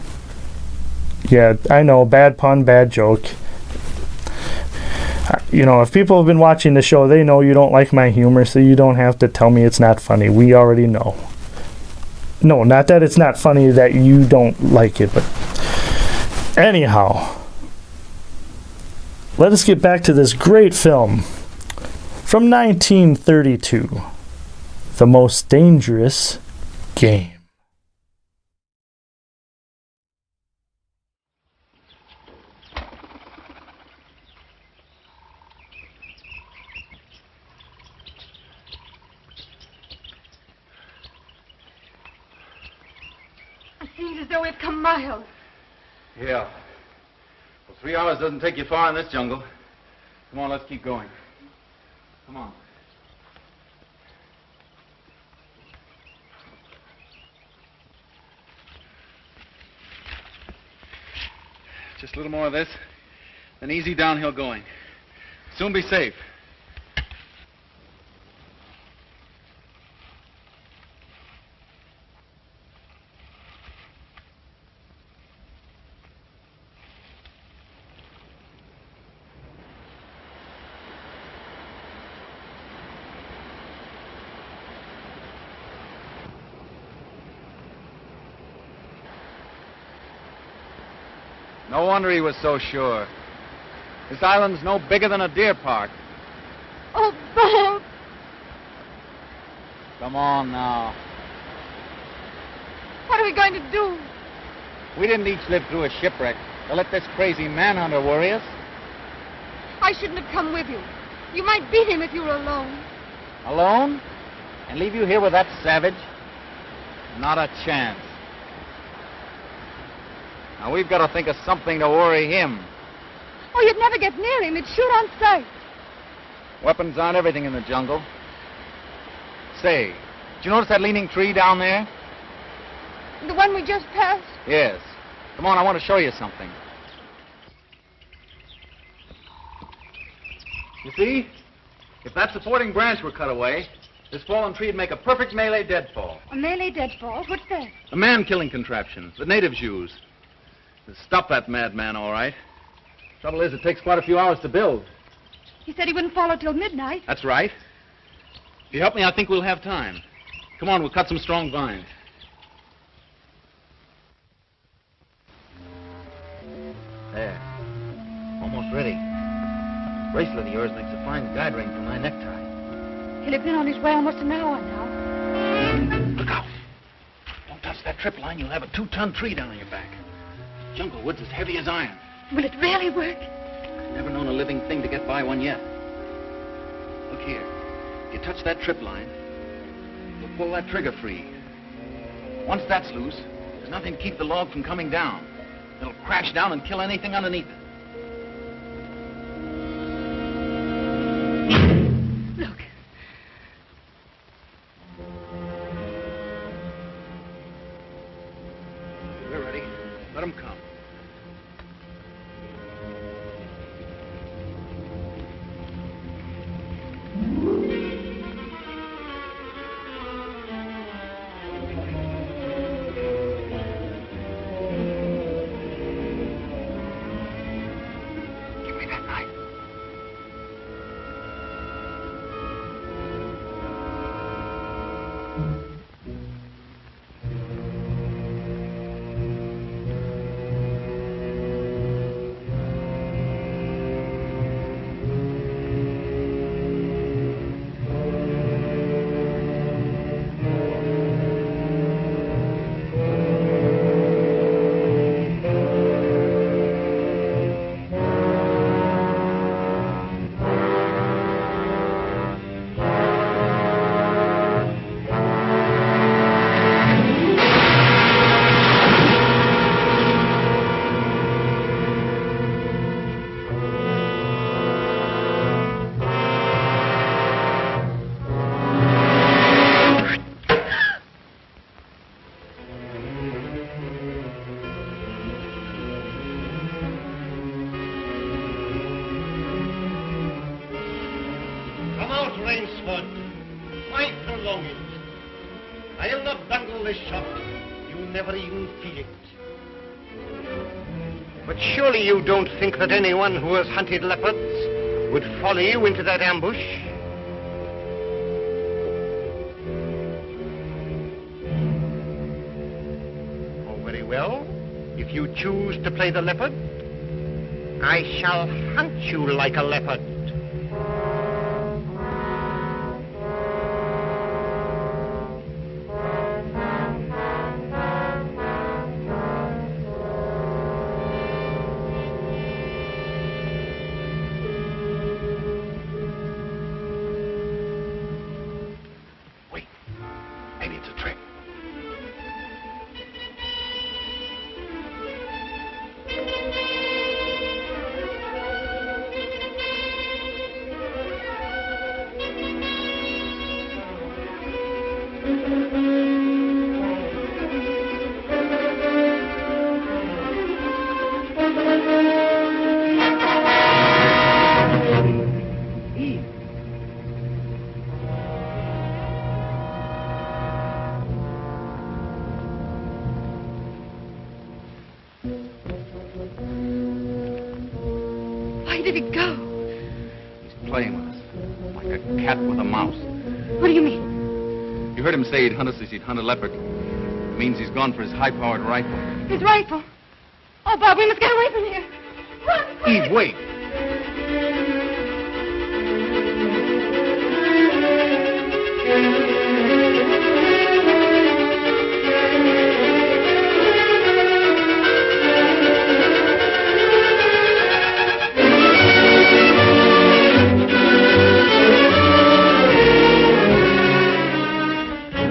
Yeah, I know, bad pun, bad joke. You know, if people have been watching the show, they know you don't like my humor, so you don't have to tell me it's not funny. We already know. No, not that it's not funny that you don't like it, but anyhow, let us get back to this great film from 1932, The Most Dangerous Game. It seems as though we've come miles. Yeah. Well, 3 hours doesn't take you far in this jungle. Come on, let's keep going. Come on. Just a little more of this, then easy downhill going. Soon be safe. No wonder he was so sure. This island's no bigger than a deer park. Oh, Bob! Come on now. What are we going to do? We didn't each live through a shipwreck to let this crazy manhunter worry us. I shouldn't have come with you. You might beat him if you were alone. Alone? And leave you here with that savage? Not a chance. Now, we've got to think of something to worry him. Oh, you'd never get near him. He'd shoot on sight. Weapons aren't everything in the jungle. Say, did you notice that leaning tree down there? The one we just passed? Yes. Come on, I want to show you something. You see? If that supporting branch were cut away, this fallen tree would make a perfect melee deadfall. A melee deadfall? What's that? A man-killing contraption the natives use. It'll stop that madman, all right. Trouble is, it takes quite a few hours to build. He said he wouldn't follow till midnight. That's right. If you help me, I think we'll have time. Come on, we'll cut some strong vines. There. Almost ready. Bracelet of yours makes a fine guide ring for my necktie. He'll have been on his way almost an hour now. Look out. Don't touch that trip line. You'll have a 2-ton tree down on your back. Jungle wood's as heavy as iron. Will it really work? Never known a living thing to get by one yet. Look here. If you touch that trip line, you'll pull that trigger free. Once that's loose, there's nothing to keep the log from coming down. It'll crash down and kill anything underneath it. Look. We're ready. Let them come. Give me that knife. Come out, Rainsford. Why prolong it? I'll not bundle the shock. You'll never even feel it. But surely you don't think that anyone who has hunted leopards would follow you into that ambush? Oh, very well. If you choose to play the leopard, I shall hunt you like a leopard. Wait. Maybe it's a trick. Where did he go? He's playing with us. Like a cat with a mouse. What do you mean? You heard him say he'd hunt us as he'd hunt a leopard. It means he's gone for his high-powered rifle. His rifle. Oh, Bob, we must get away from here. Run, quick! Eve, wait.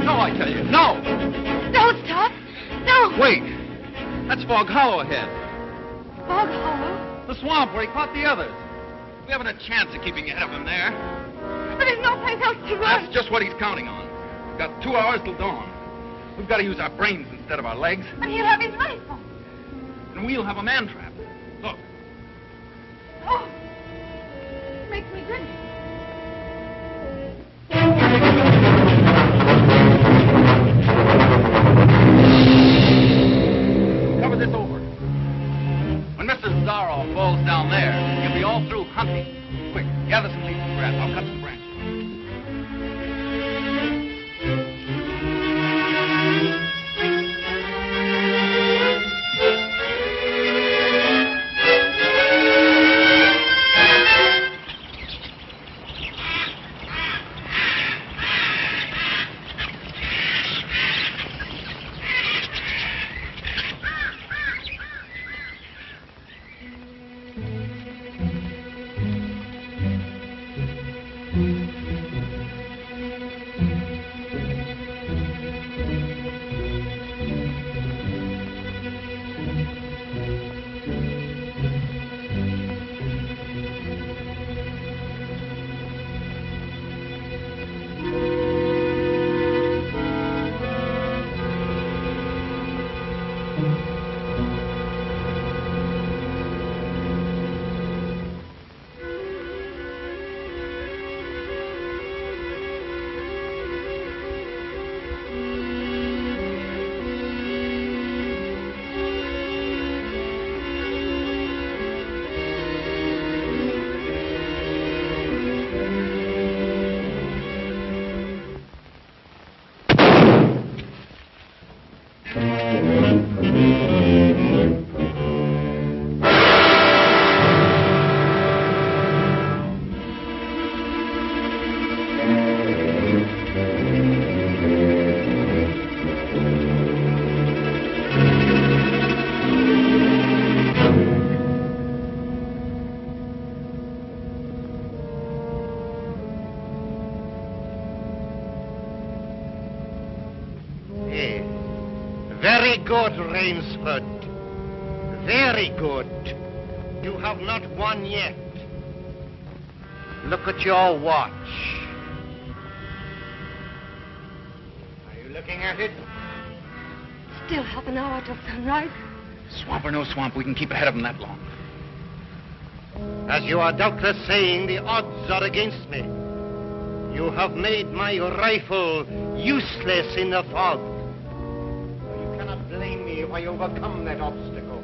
No, I tell you, no! Don't stop. No. Wait! That's Fog Hollow ahead. Fog Hollow. The swamp where he caught the others. We haven't a chance of keeping ahead of him there. But there's no place else to run. That's just what he's counting on. We've got 2 hours till dawn. We've got to use our brains instead of our legs. And he'll have his rifle. And we'll have a man trap. Look. Oh. Makes me Cover this over. When Mr. Zarro falls down there, he'll be all through hunting. Quick, gather some leaves and grass. I'll cut some branches. Very good, Rainsford. Very good. You have not won yet. Look at your watch. Are you looking at it? Still half an hour till sunrise. Swamp or no swamp, we can keep ahead of them that long. As you are doubtless saying, the odds are against me. You have made my rifle useless in the fog. You cannot blame me if I overcome that obstacle.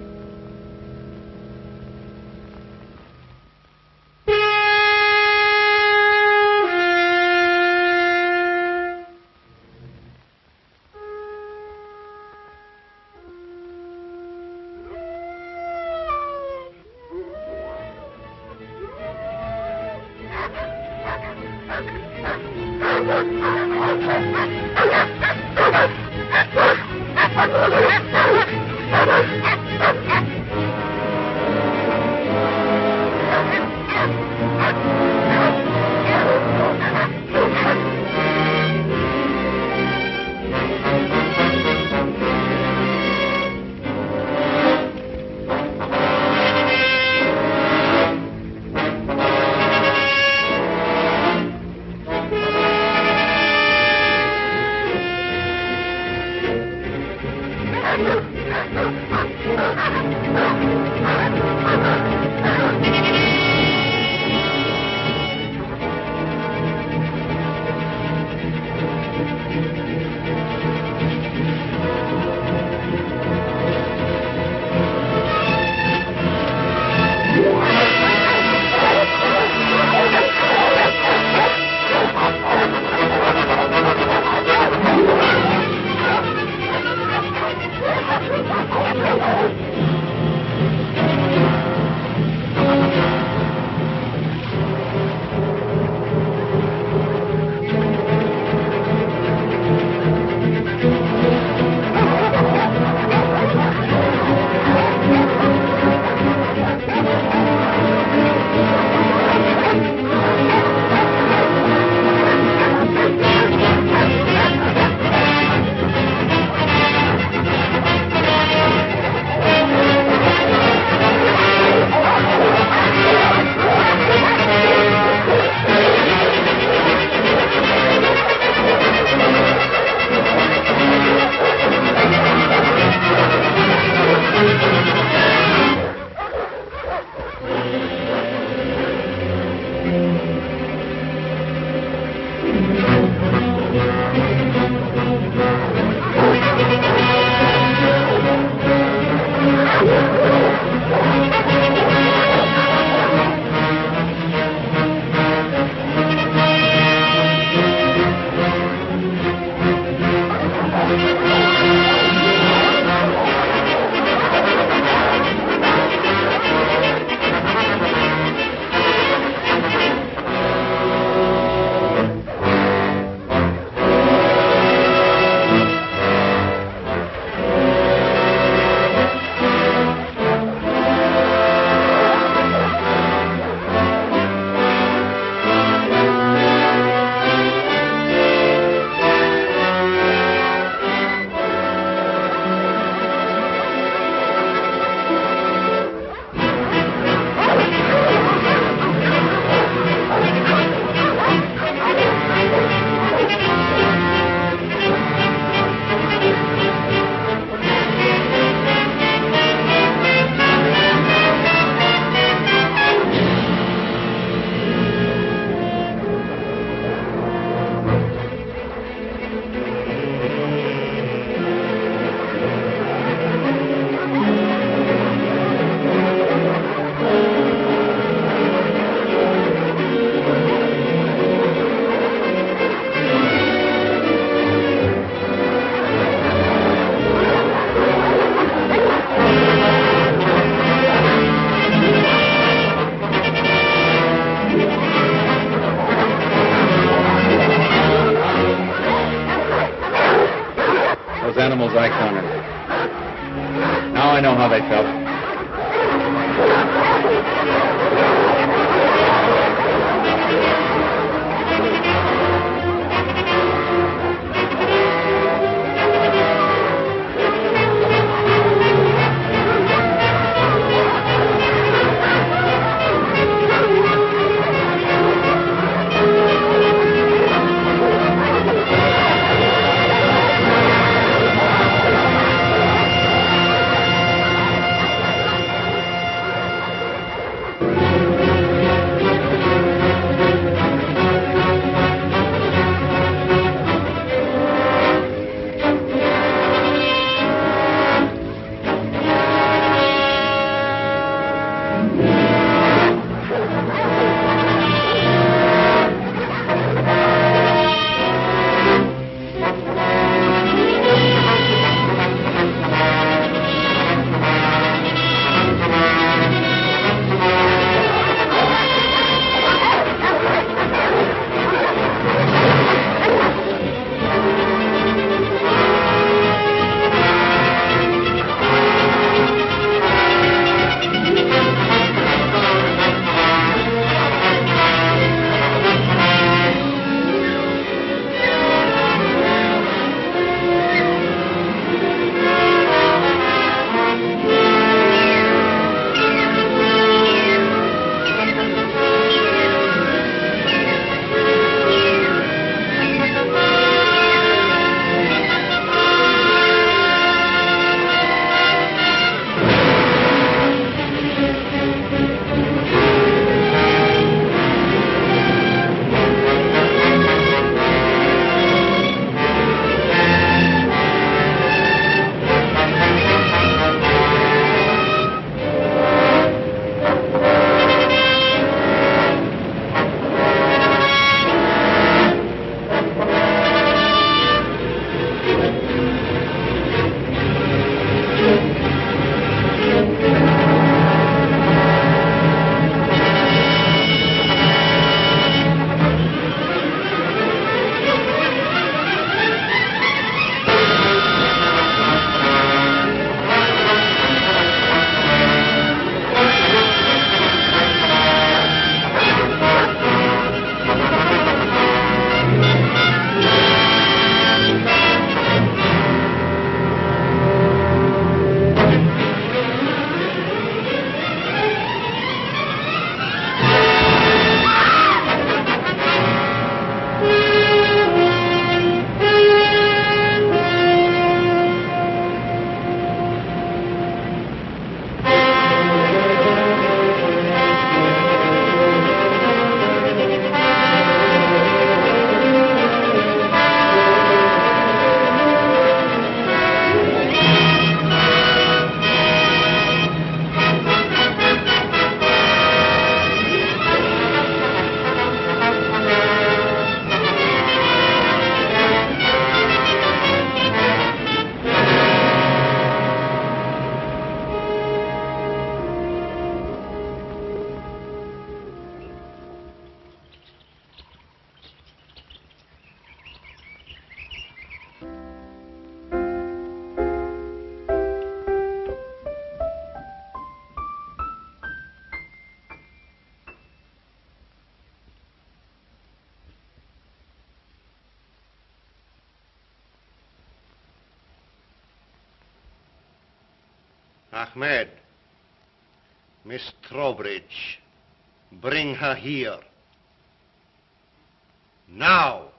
dry corner. Now I know how they felt. Ahmed, Miss Trowbridge, bring her here. Now.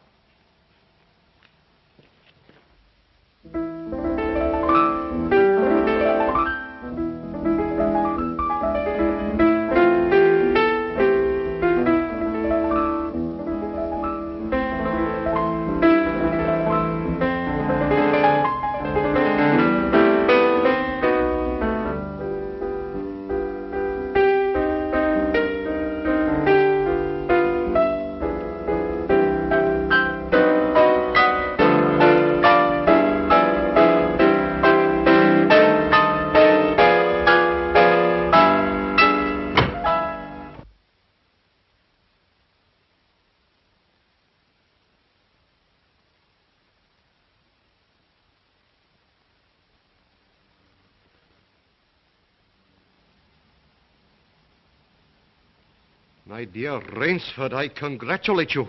My dear Rainsford, I congratulate you.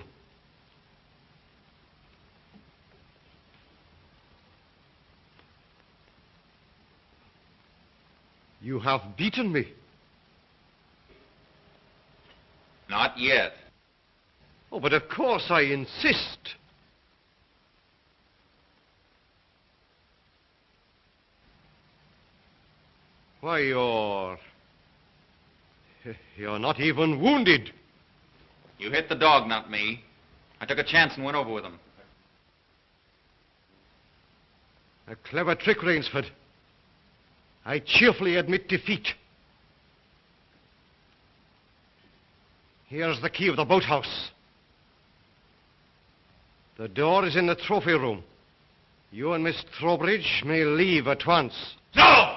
You have beaten me. Not yet. Oh, but of course I insist. Why, you're not even wounded. You hit the dog, not me. I took a chance and went over with him. A clever trick, Rainsford. I cheerfully admit defeat. Here's the key of the boathouse. The door is in the trophy room. You and Miss Trowbridge may leave at once. No!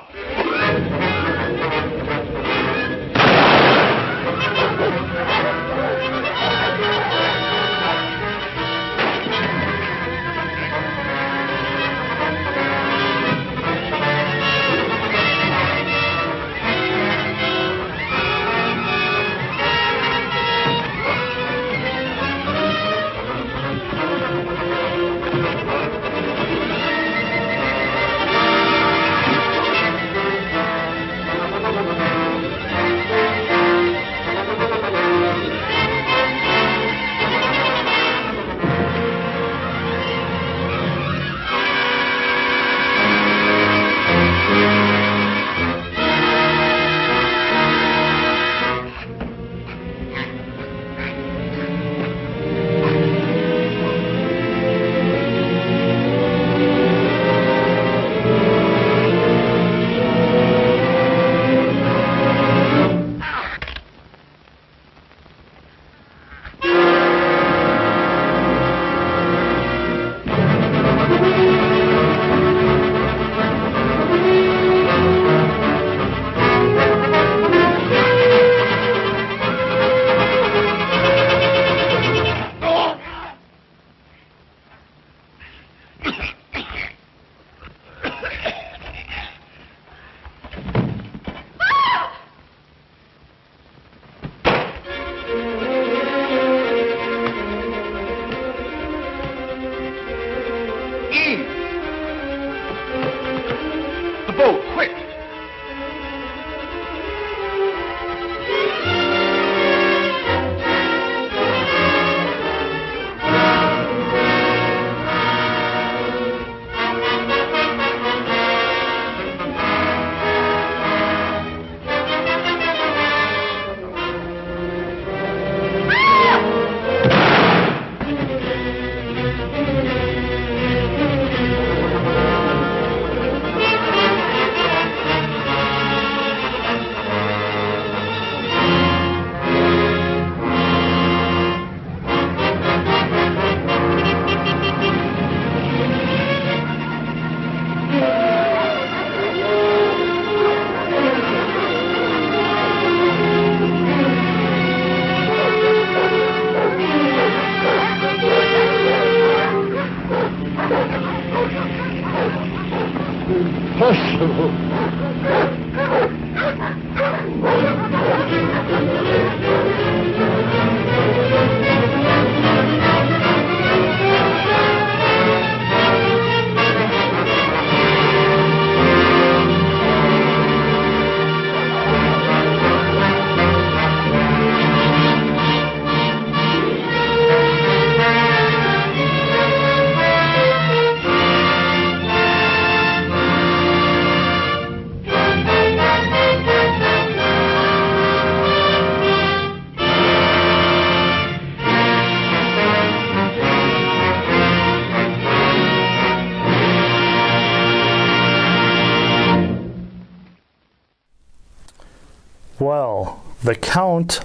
Well, the Count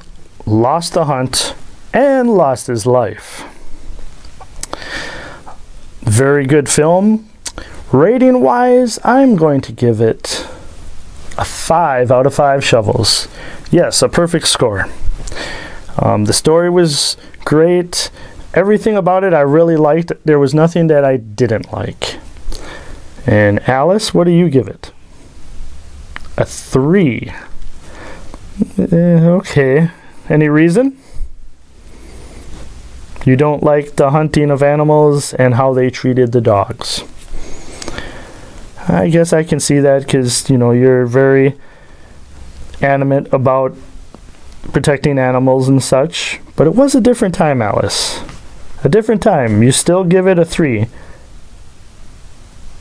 lost the hunt and lost his life. Very good film. Rating wise, I'm going to give it a 5 out of 5 shovels. Yes, a perfect score. The story was great. Everything about it I really liked. There was nothing that I didn't like. And Alice, what do you give it? A 3. Okay. Any reason? You don't like the hunting of animals and how they treated the dogs. I guess I can see that because, you're very animate about protecting animals and such. But it was a different time, Alice. A different time. You still give it a 3.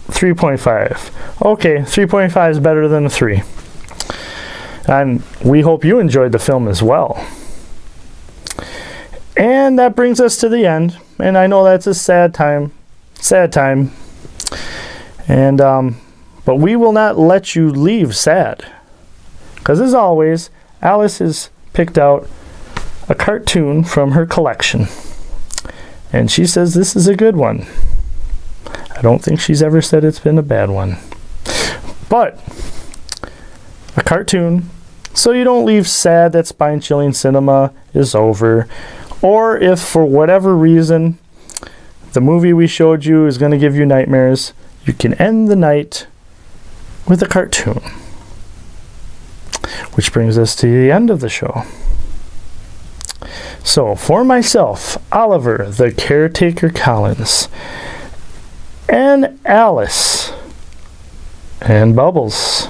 3.5. Okay, 3.5 is better than a 3. And we hope you enjoyed the film as well. And that brings us to the end. And I know that's a sad time. Sad time. And, but we will not let you leave sad. Because as always, Alice has picked out a cartoon from her collection. And she says this is a good one. I don't think she's ever said it's been a bad one. But a cartoon, so you don't leave sad that spine-chilling cinema is over. Or if for whatever reason the movie we showed you is going to give you nightmares, you can end the night with a cartoon. Which brings us to the end of the show. So, for myself, Oliver, the Caretaker Collins, and Alice, and Bubbles,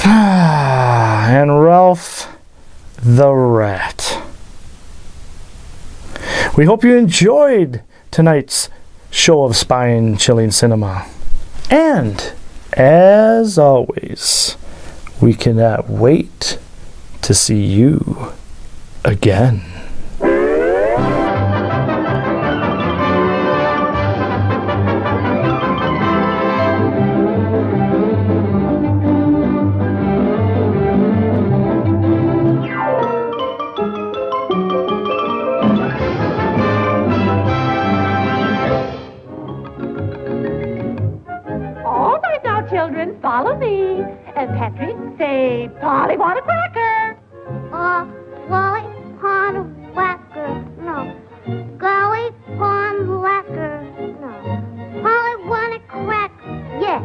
and Ralph, the Rat. We hope you enjoyed tonight's show of spine-chilling cinema. And, as always, we cannot wait to see you again. Follow me. Patrick, say, Polly want a cracker. Polly want a cracker. No. Golly want a cracker. No. Polly want a cracker. Yes.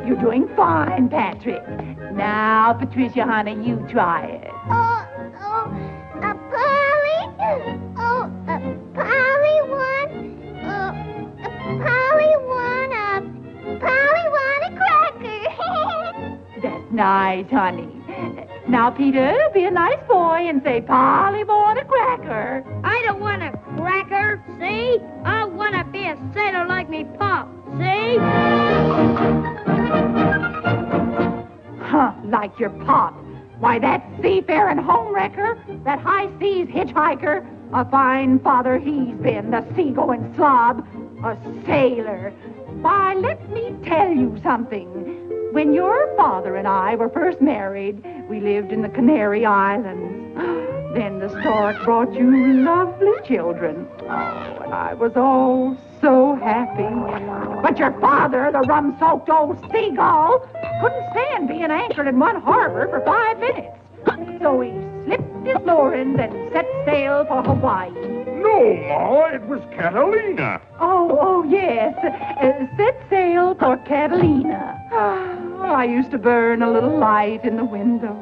You're doing fine, Patrick. Now, Patricia, honey, you try it. Polly. Polly want a cracker. That's nice, honey. Now, Peter, be a nice boy and say, Polly want a cracker. I don't want a cracker, see? I want to be a sailor like me pop, see? Huh, like your pop. Why, that seafaring homewrecker, that high seas hitchhiker, a fine father he's been, the sea-going slob, a sailor. Why, let me tell you something. When your father and I were first married, we lived in the Canary Islands. Then the stork brought you lovely children. Oh, and I was oh so happy. But your father, the rum-soaked old seagull, couldn't stand being anchored in one harbor for 5 minutes. So he slipped his moorings and set sail for Hawaii. No, Ma, it was Catalina. Oh, yes. Set sail for Catalina. I used to burn a little light in the window.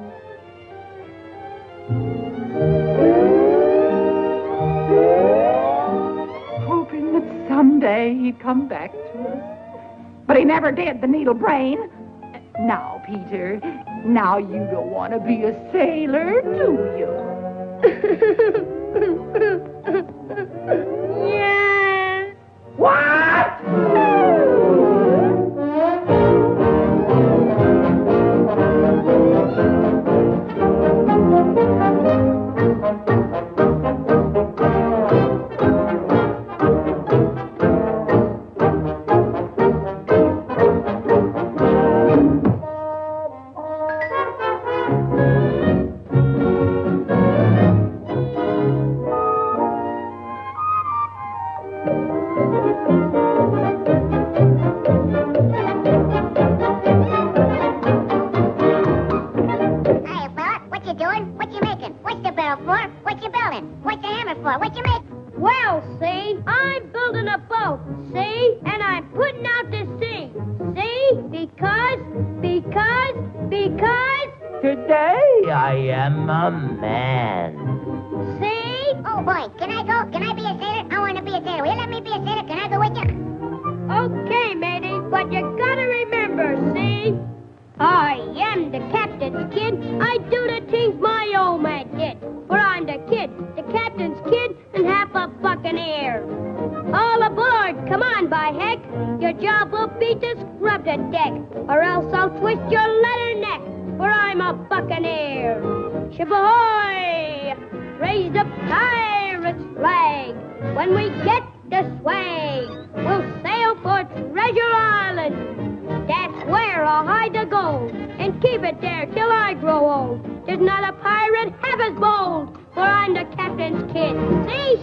Hoping that someday he'd come back to us. But he never did, the needle brain. Now, Peter, now you don't want to be a sailor, do you? Yes. What? Well, see, I'm building a boat, see? And I'm putting out to sea, see? Because... Today I am a man. See? Oh, boy. Can I go? Can I be a sailor? I want to be a sailor. Will you let me be a sailor? Can I go with you? Okay, matey, but you gotta remember, see? I am the captain's kid. I do the things my old man did. For I'm the kid, the captain's kid, and half a buccaneer. All aboard, come on, by heck. Your job will be to scrub the deck, or else I'll twist your leather neck, for I'm a buccaneer. Ship ahoy! Raise the pirate's flag. When we get the swag, we'll sail for Treasure Island. That's where I'll hide the gold and keep it there till I grow old. There's not a pirate half as bold, for I'm the captain's kid. See?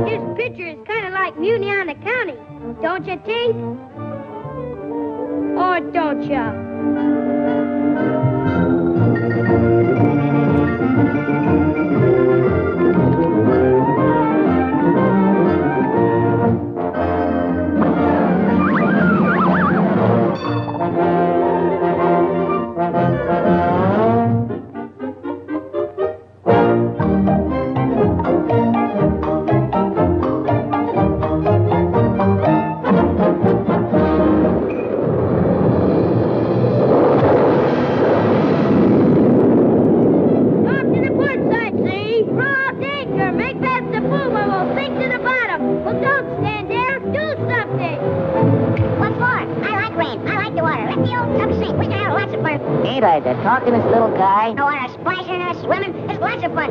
This picture is kind of like Mutiny on the County, don't you think? Or don't ya? Ain't I the talkingest little guy? No, want to splashing and swimming? It's lots of fun.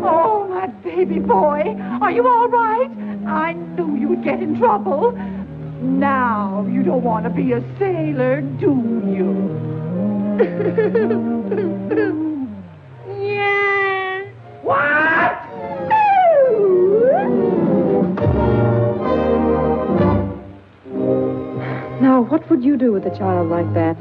Oh, my baby boy. Are you all right? I knew you'd get in trouble. Now, you don't want to be a sailor, do you? Yeah. What? Now, what would you do with a child like that?